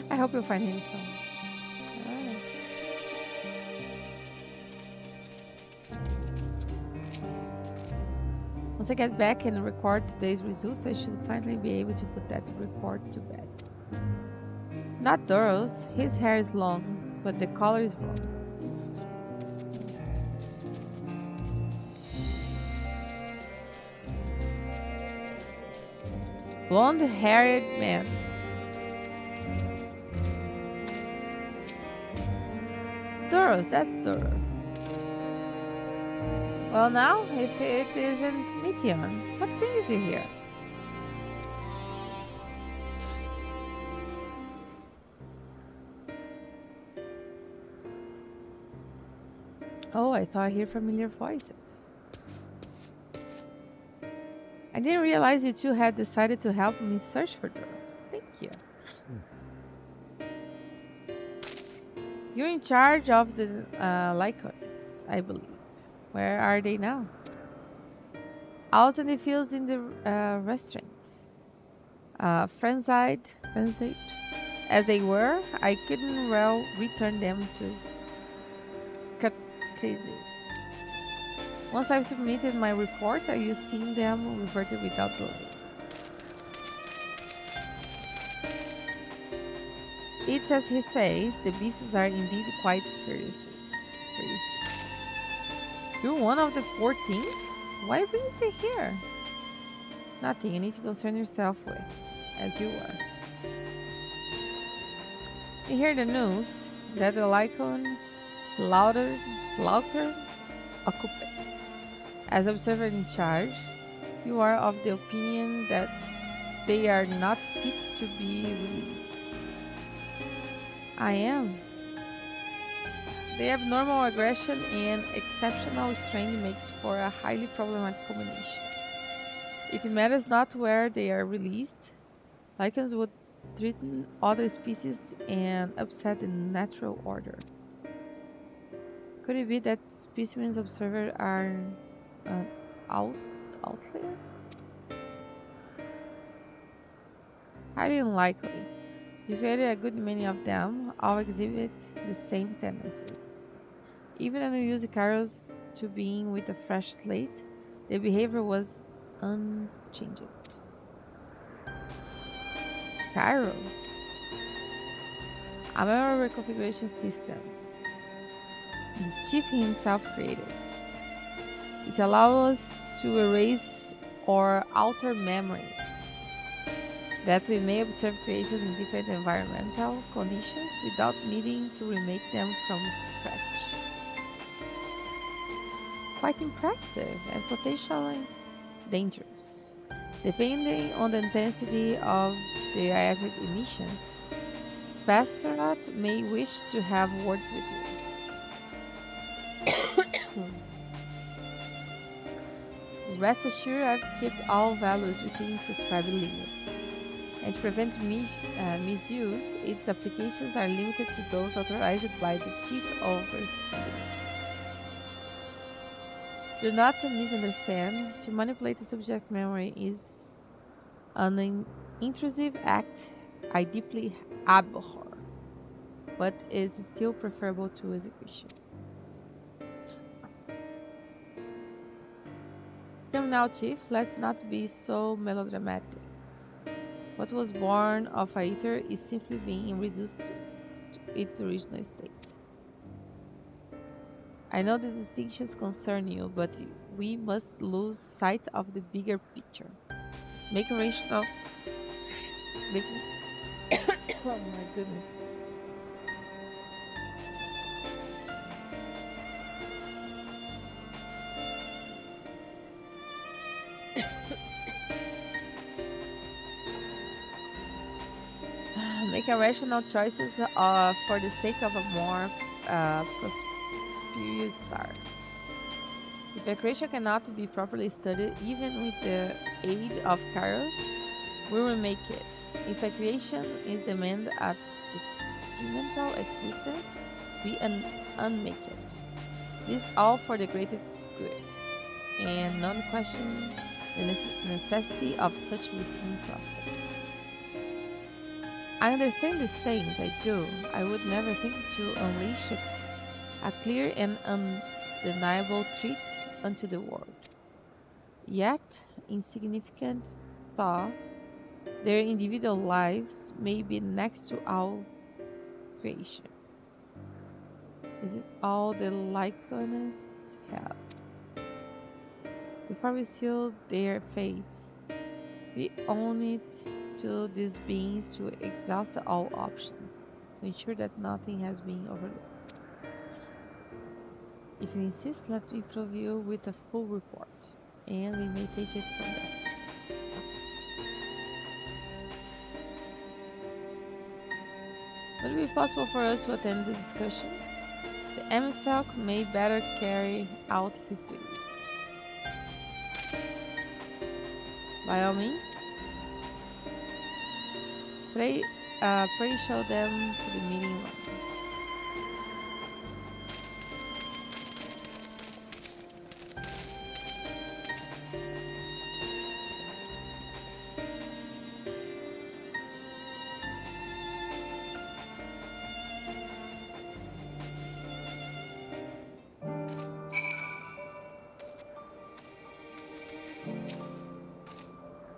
I hope you'll find him soon. Alright. Once I get back and record today's results, I should finally be able to put that report to bed. Not Doros. His hair is long, but the color is wrong. Blonde-haired man. Doros, that's Doros. Well now, if it isn't Meteion, what brings you here? Oh, I thought I heard familiar voices. I didn't realize you two had decided to help me search for Doros. Thank you. You're in charge of the Lycaons, I believe. Where are they now? Out in the fields in the restaurants. Frenzied as they were, I couldn't well return them to Charybdis. Once I've submitted my report, I will see them reverted without delay. It's as he says, the beasts are indeed quite furious. You're one of the 14? Why brings you here? Nothing you need to concern yourself with, as you were. You hear the news that the Lycaon slaughter occupants. As observer in charge, you are of the opinion that they are not fit to be released. I am. The abnormal aggression and exceptional strength makes for a highly problematic combination. It matters not where they are released. Lycans would threaten other species and upset the natural order. Could it be that specimens observed are an outlier? Highly unlikely. You created a good many of them, all exhibit the same tendencies. Even when you use Kairos to being with a fresh slate, their behavior was unchanged. Kairos. A memory reconfiguration system. The chief himself created. It allows us to erase or alter memories that we may observe creations in different environmental conditions without needing to remake them from scratch. Quite impressive and potentially dangerous. Depending on the intensity of the ionic emissions, Pastorot may wish to have words with you. Rest assured, I've kept all values within prescribed limits. And to prevent misuse, its applications are limited to those authorized by the Chief Overseer. Do not misunderstand. To manipulate the subject memory is an intrusive act I deeply abhor, but is still preferable to execution. Come now, Chief, let's not be so melodramatic. What was born of Aether is simply being reduced to its original state. I know the distinctions concern you, but we must lose sight of the bigger picture. Make a rational... oh my goodness. Make a rational choices for the sake of a more prosperous star. If a creature cannot be properly studied, even with the aid of Kairos, we will make it. If a creation is demanded at detrimental existence, we unmake it. This all for the greatest good, and none question the necessity of such routine process. I understand these things, I do. I would never think to unleash a clear and undeniable threat unto the world. Yet, insignificant though their individual lives may be next to all creation. Is it all the likeness have? Before we seal their fates, we own it to these beings to exhaust all options, to ensure that nothing has been overlooked. If you insist, let me prove you with a full report, and we may take it from there. Would it be possible for us to attend the discussion? The emissary may better carry out his duties. By all means, pray show them to the meeting room.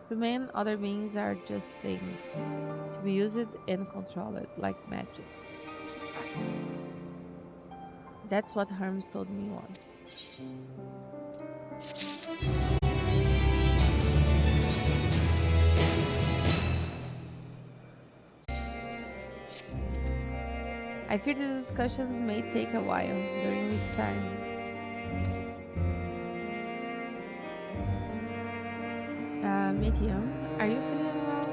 To men, other beings are just things, to be used and controlled like magic. That's what Hermes told me once. I fear the discussions may take a while, during which time Meteion, are you feeling well?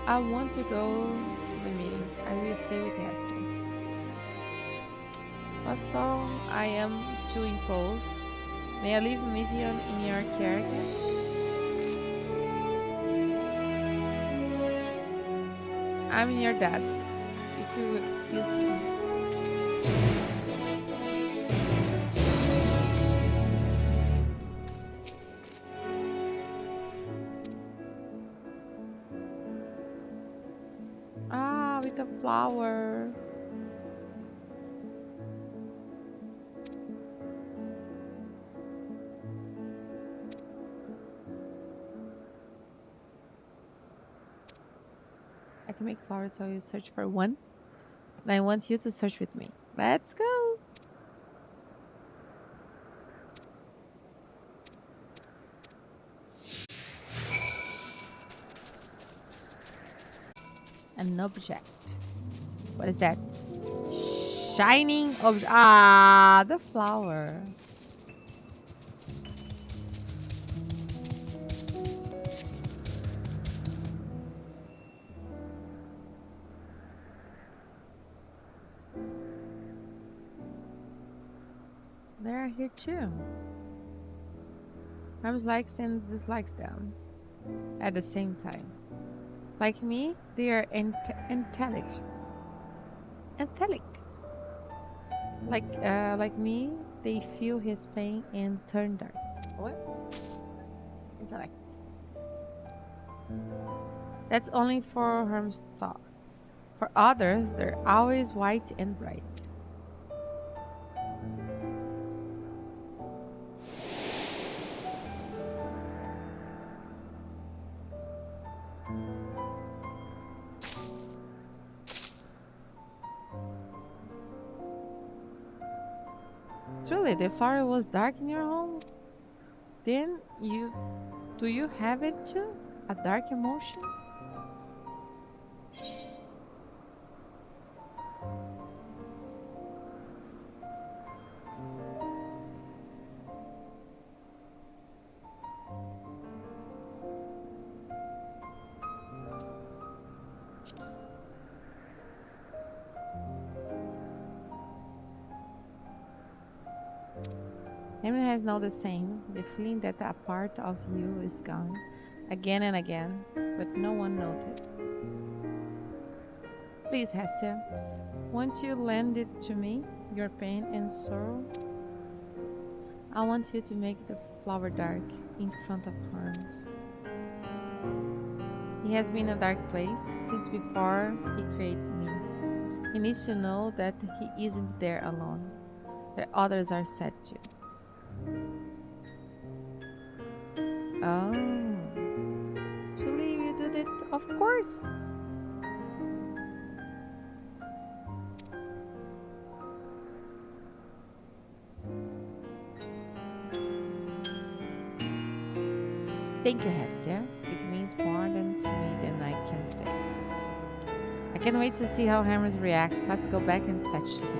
I want to go to the meeting. I will stay with Hester. Although I am to impose, may I leave Meteion in your care again? I'm your dad, if you will excuse me. Ah, with a flower. I can make flowers so you search for one. And I want you to search with me. Let's go. An object. What is that? Shining object. Ah, the flower. They're here too. Harms likes and dislikes them at the same time. Like me, they are intelligence. Intellects. Like me, they feel his pain and turn dark. What? Intellects. That's only for Herm's thought. For others, they're always white and bright. Truly, the flower was dark in your home? Then do you have it too? A dark emotion? Emily has known the same, the feeling that a part of you is gone, again and again, but no one noticed. Please, Hestia, won't you lend it to me, your pain and sorrow? I want you to make the flower dark in front of Hermes. He has been a dark place since before he created me. He needs to know that he isn't there alone, that others are sad too. Oh, truly you did it, of course. Thank you, Hestia. It means more than to me than I can say. I can't wait to see how Hermes reacts. Let's go back and fetch him.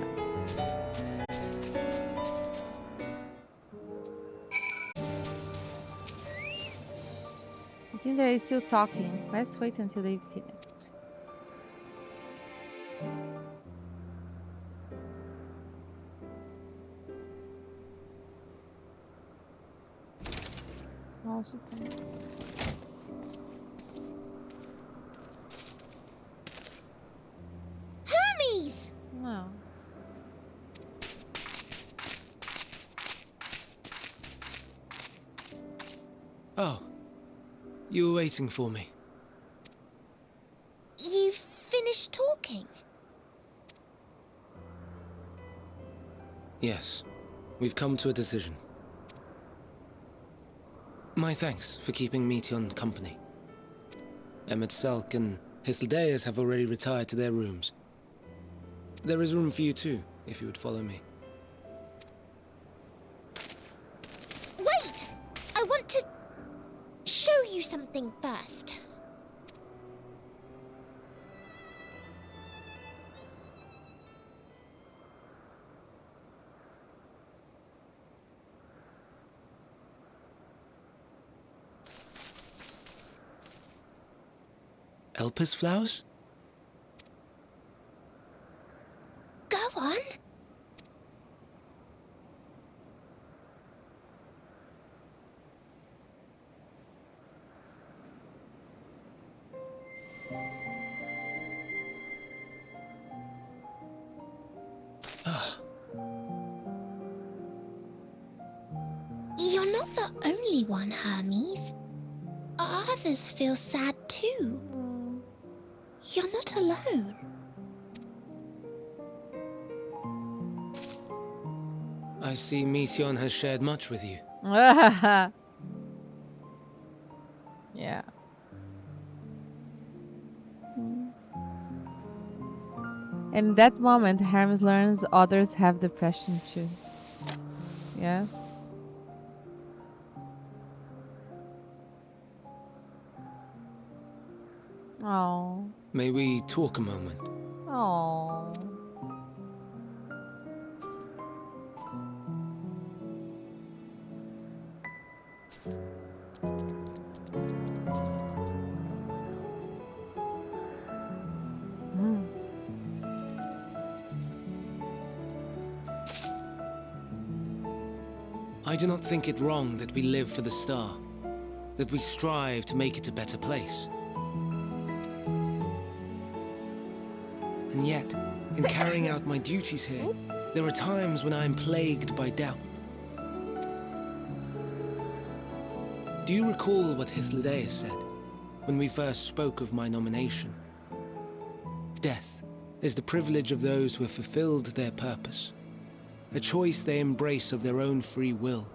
It seems they're still talking. Let's wait until they finish. Oh, she said. Hermes! No. Oh, you were waiting for me. You've finished talking? Yes, we've come to a decision. My thanks for keeping Meteion company. Selk and Hythlodaeus have already retired to their rooms. There is room for you too, if you would follow me. Wait! I want to show you something first. Elpis flowers? Go on. You're not the only one, Hermes. Others feel sad too. You're not alone. I see Meteion has shared much with you. Yeah. In that moment, Hermes learns others have depression too. Yes. Oh. May we talk a moment? Oh. I do not think it wrong that we live for the star, that we strive to make it a better place. And yet, in carrying out my duties here, there are times when I am plagued by doubt. Do you recall what Hythlodaeus said when we first spoke of my nomination? Death is the privilege of those who have fulfilled their purpose, a choice they embrace of their own free will,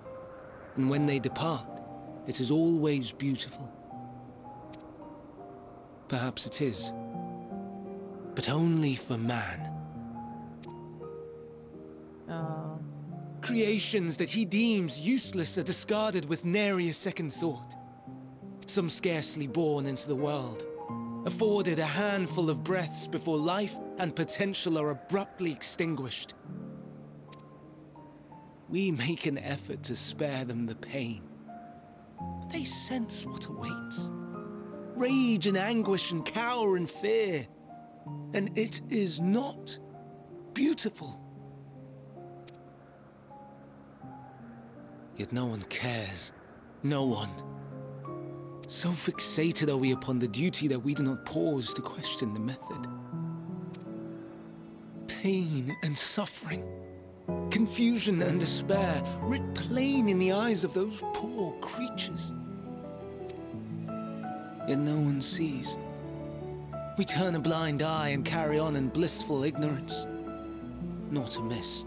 and when they depart, it is always beautiful. Perhaps it is, but only for man. Creations that he deems useless are discarded with nary a second thought. Some scarcely born into the world, afforded a handful of breaths before life and potential are abruptly extinguished. We make an effort to spare them the pain, but they sense what awaits. Rage and anguish and cower and fear, and it is not beautiful. Yet no one cares. No one. So fixated are we upon the duty that we do not pause to question the method. Pain and suffering, confusion and despair, writ plain in the eyes of those poor creatures. Yet no one sees. We turn a blind eye and carry on in blissful ignorance. Not amiss.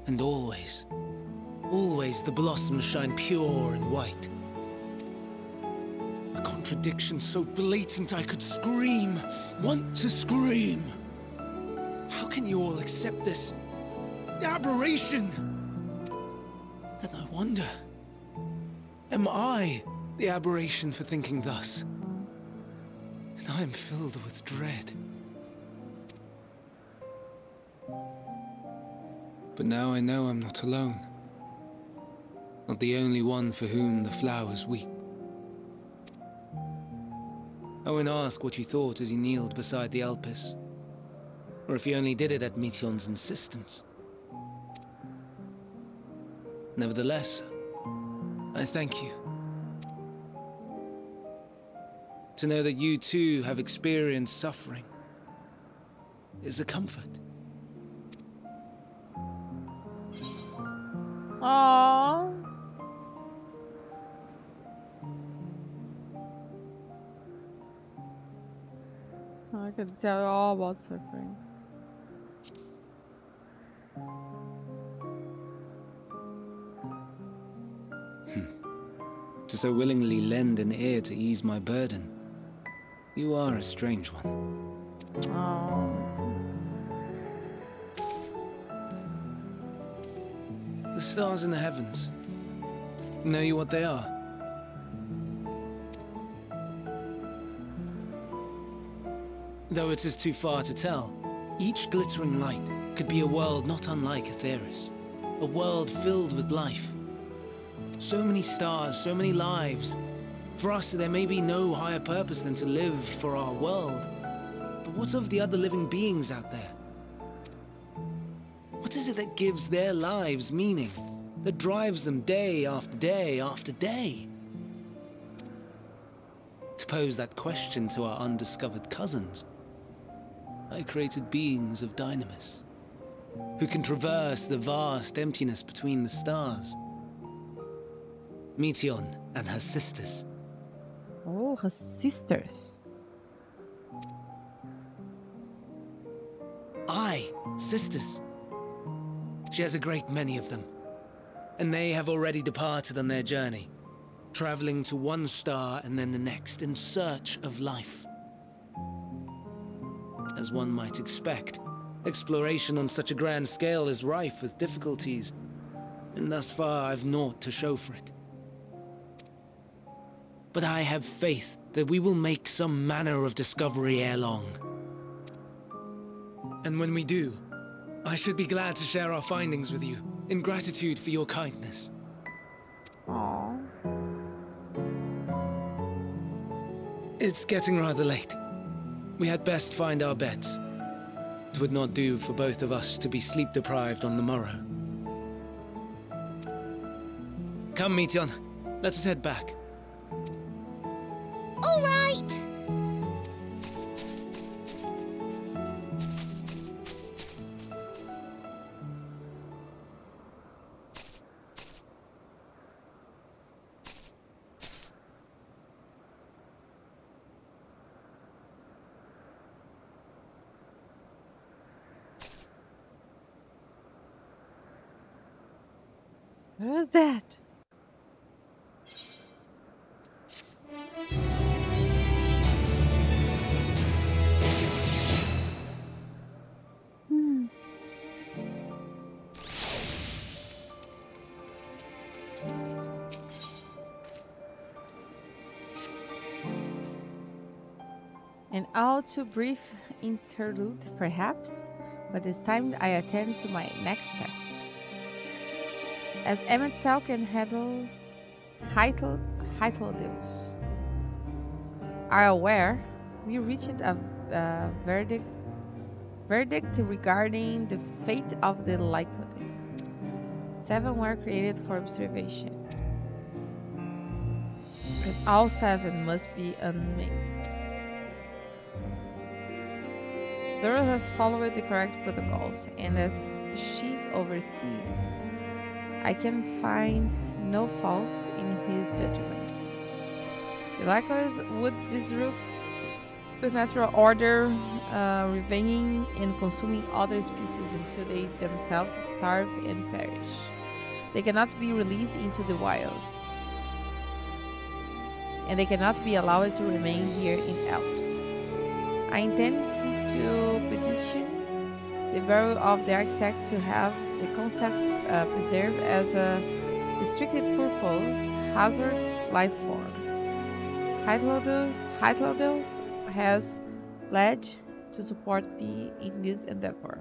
And always, always the blossoms shine pure and white. A contradiction so blatant I could scream, want to scream. How can you all accept this aberration? Then I wonder, am I the aberration for thinking thus? And I am filled with dread. But now I know I'm not alone. Not the only one for whom the flowers weep. I won't ask what you thought as you kneeled beside the Elpis, or if you only did it at Meteion's insistence. Nevertheless, I thank you. To know that you too have experienced suffering is a comfort. Aww. I can tell you all about suffering. To so willingly lend an ear to ease my burden, you are a strange one. Oh. The stars in the heavens. Know you what they are? Though it is too far to tell, each glittering light could be a world not unlike Aetheris. A world filled with life. So many stars, so many lives. For us, there may be no higher purpose than to live for our world. But what of the other living beings out there? What is it that gives their lives meaning? That drives them day after day after day? To pose that question to our undiscovered cousins, I created beings of Dynamis, who can traverse the vast emptiness between the stars. Meteion and her sisters. Oh, her sisters. Aye, sisters. She has a great many of them, and they have already departed on their journey, traveling to one star and then the next in search of life. As one might expect, exploration on such a grand scale is rife with difficulties, and thus far I've naught to show for it. But I have faith that we will make some manner of discovery ere long. And when we do, I should be glad to share our findings with you, in gratitude for your kindness. Aww. It's getting rather late. We had best find our beds. It would not do for both of us to be sleep-deprived on the morrow. Come, Meteion. Let us head back. All right. What was that? An all too brief interlude, perhaps, but it's time I attend to my next text. As Emmet Selk and Hytheldeus are aware, we reached a verdict regarding the fate of the Lyconians. 7 were created for observation, and all 7 must be unmade. Thor has followed the correct protocols, and as chief overseer, I can find no fault in his judgment. The Lycos would disrupt the natural order, ravaging and consuming other species until they themselves starve and perish. They cannot be released into the wild, and they cannot be allowed to remain here in Elpis. I intend to petition the Bureau of the Architect to have the concept preserved as a restricted purpose hazardous life form. Hytheldeus has pledged to support me in this endeavor.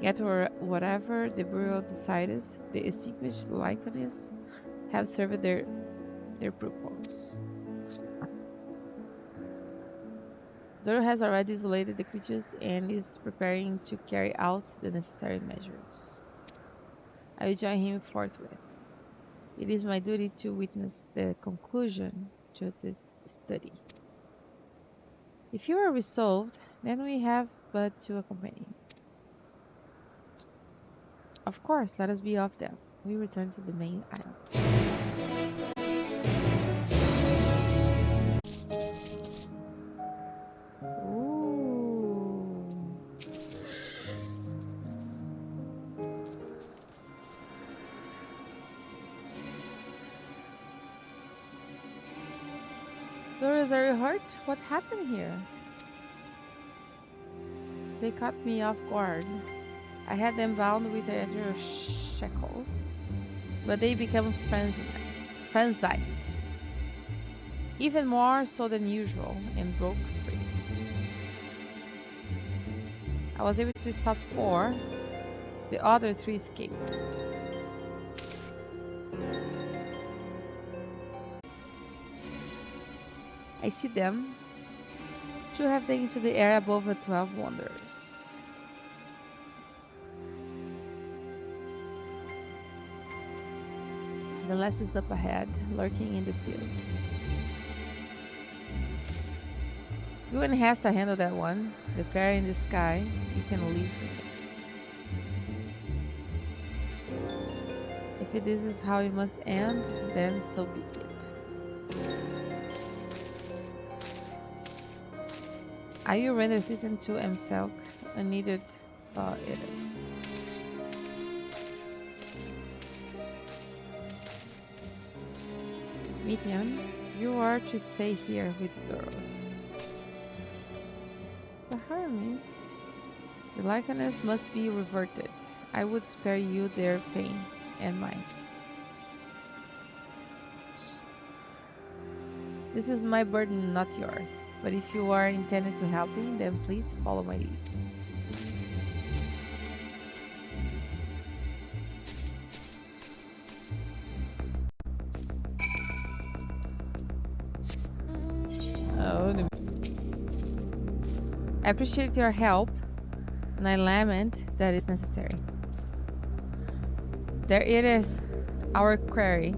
Yet, whatever the Bureau decides, the extinguished Lyconians have served their purpose. Doro has already isolated the creatures and is preparing to carry out the necessary measures. I will join him forthwith. It is my duty to witness the conclusion to this study. If you are resolved, then we have but to accompany. Of course, let us be off then. We return to the main island. Doris, are you hurt? What happened here? They caught me off guard. I had them bound with azure shackles, but they became frenzied, even more so than usual, and broke free. I was able to stop 4. The other 3 escaped. I see them. 2 have taken to the air above the 12 Wanderers. The last is up ahead, lurking in the fields. You and Hesta handle that one. The pair in the sky, you can leave to me. If If this is how it must end, then so be it. Are you render assistant to Selk? Unneeded it is. Meteion, you are to stay here with Doros. The Hermes, the likeness must be reverted. I would spare you their pain and mine. This is my burden, not yours. But if you are intended to help me, then please follow my lead. I appreciate your help, and I lament that it's necessary. There it is, our quarry.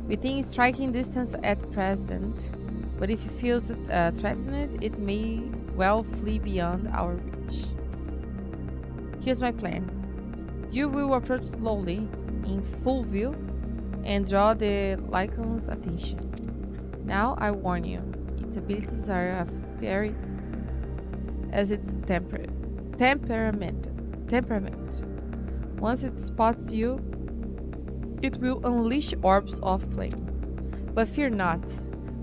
Within striking distance at present, but if it feels threatened, it may well flee beyond our reach. Here's my plan. You will approach slowly, in full view, and draw the Lycan's attention. Now I warn you, its abilities are very as its temperament. Once it spots you, it will unleash orbs of flame. But fear not.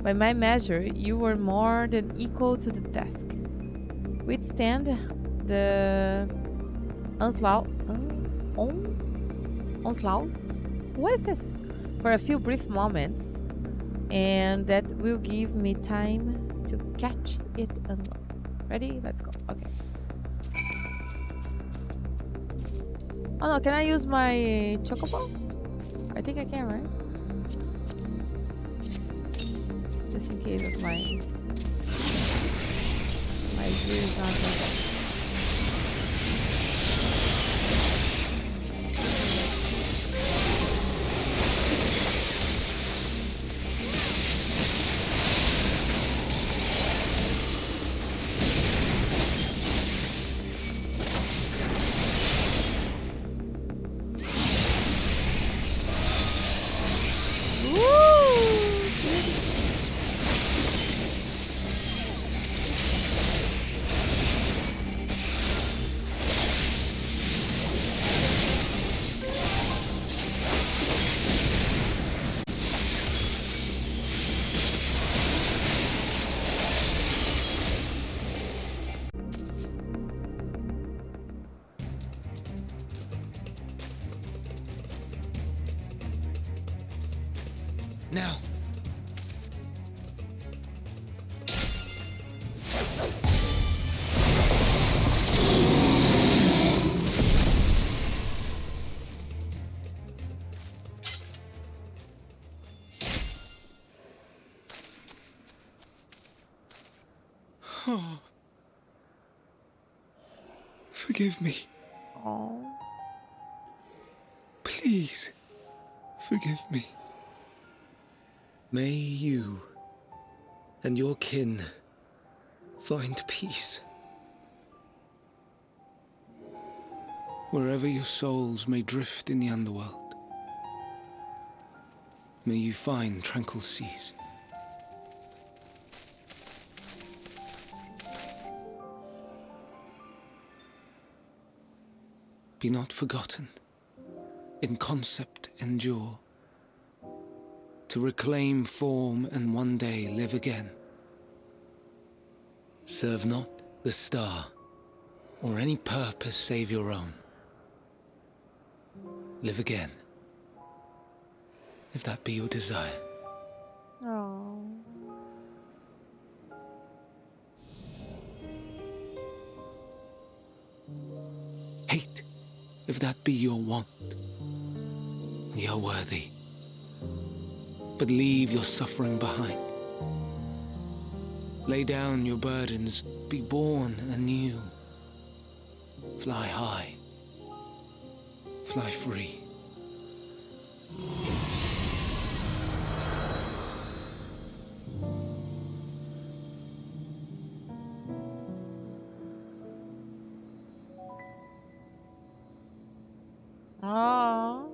By my measure, you were more than equal to the task. Withstand the onslaught. What is this? For a few brief moments, and that will give me time to catch it unlocked. Ready? Let's go. Okay. Oh no, can I use my chocobo? I think I can, right? Just in case it's my gear is not working. Now. Oh. Forgive me. Oh. Please, forgive me. May you and your kin find peace. Wherever your souls may drift in the underworld, may you find tranquil seas. Be not forgotten, in concept endure, to reclaim form and one day live again. Serve not the star, or any purpose save your own. Live again, if that be your desire. Oh. Hate, if that be your want. We are worthy. But leave your suffering behind. Lay down your burdens, be born anew. Fly high, fly free. Oh.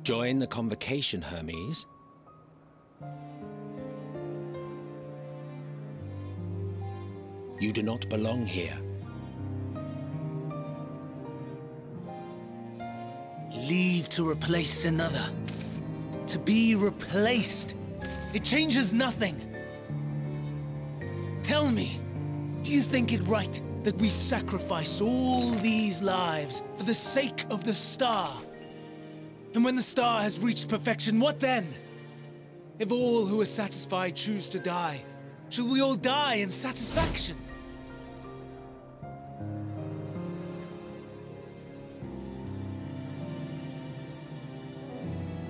Join the Convocation, Hermes. You do not belong here. Leave to replace another. To be replaced. It changes nothing. Tell me, do you think it right that we sacrifice all these lives for the sake of the star? And when the star has reached perfection, what then? If all who are satisfied choose to die, shall we all die in satisfaction?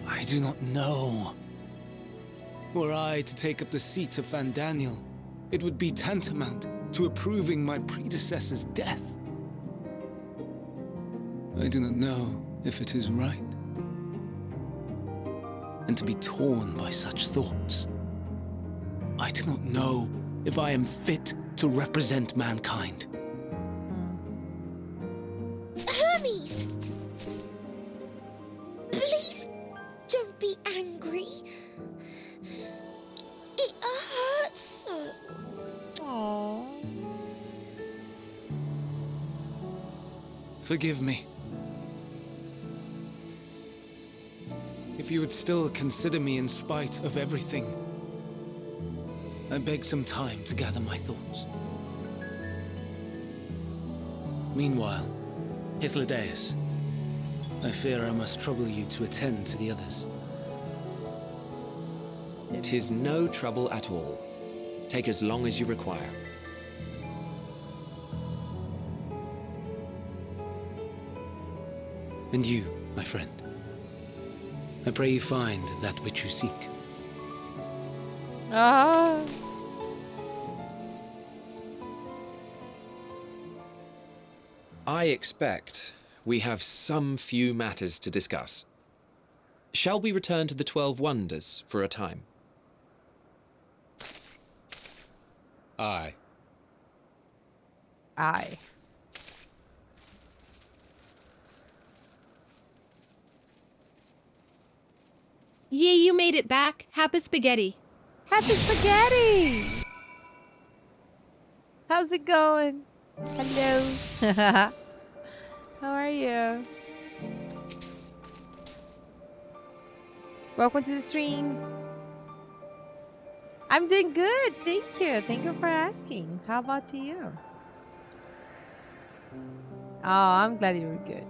I do not know. Were I to take up the seat of Van Daniel, it would be tantamount to approving my predecessor's death. I do not know if it is right. And to be torn by such thoughts, I do not know if I am fit to represent mankind. Hermes! Please don't be angry. It hurts so. Aww. Forgive me. If you would still consider me in spite of everything, I beg some time to gather my thoughts. Meanwhile, Hythlodaeus, I fear I must trouble you to attend to the others. 'Tis no trouble at all. Take as long as you require. And you, my friend, I pray you find that which you seek. Ah. I expect we have some few matters to discuss. Shall we return to the 12 Wonders for a time? Aye. Aye. Yay, you made it back. Happy spaghetti. Happy spaghetti! How's it going? Hello. How are you? Welcome to the stream. I'm doing good. Thank you. Thank you for asking. How about you? Oh, I'm glad you were good.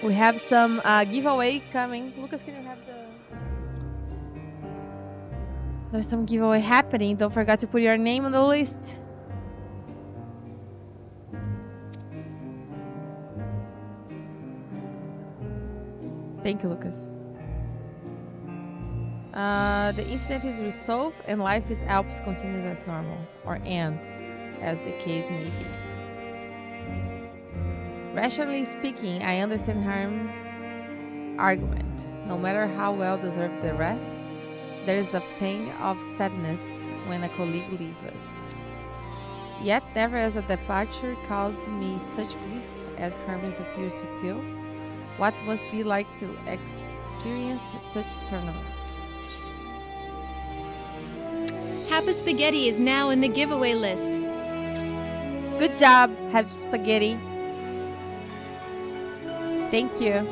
We have some giveaway coming. Lucas, can you have the... There's some giveaway happening. Don't forget to put your name on the list. Thank you, Lucas. The incident is resolved and life in Elpis continues as normal, or ends, as the case may be. Rationally speaking, I understand Harm's argument. No matter how well deserved the rest, there is a pang of sadness when a colleague leaves us. Yet never as a departure caused me such grief as Hermes appears to feel. What must be like to experience such tournament? Happy spaghetti is now in the giveaway list. Good job, Happy Spaghetti. Thank you.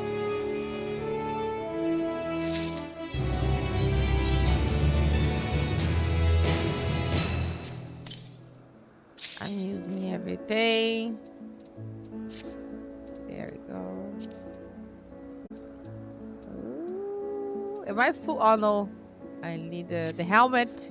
I'm using everything. There we go. Ooh, am I full? Oh no. I need the helmet.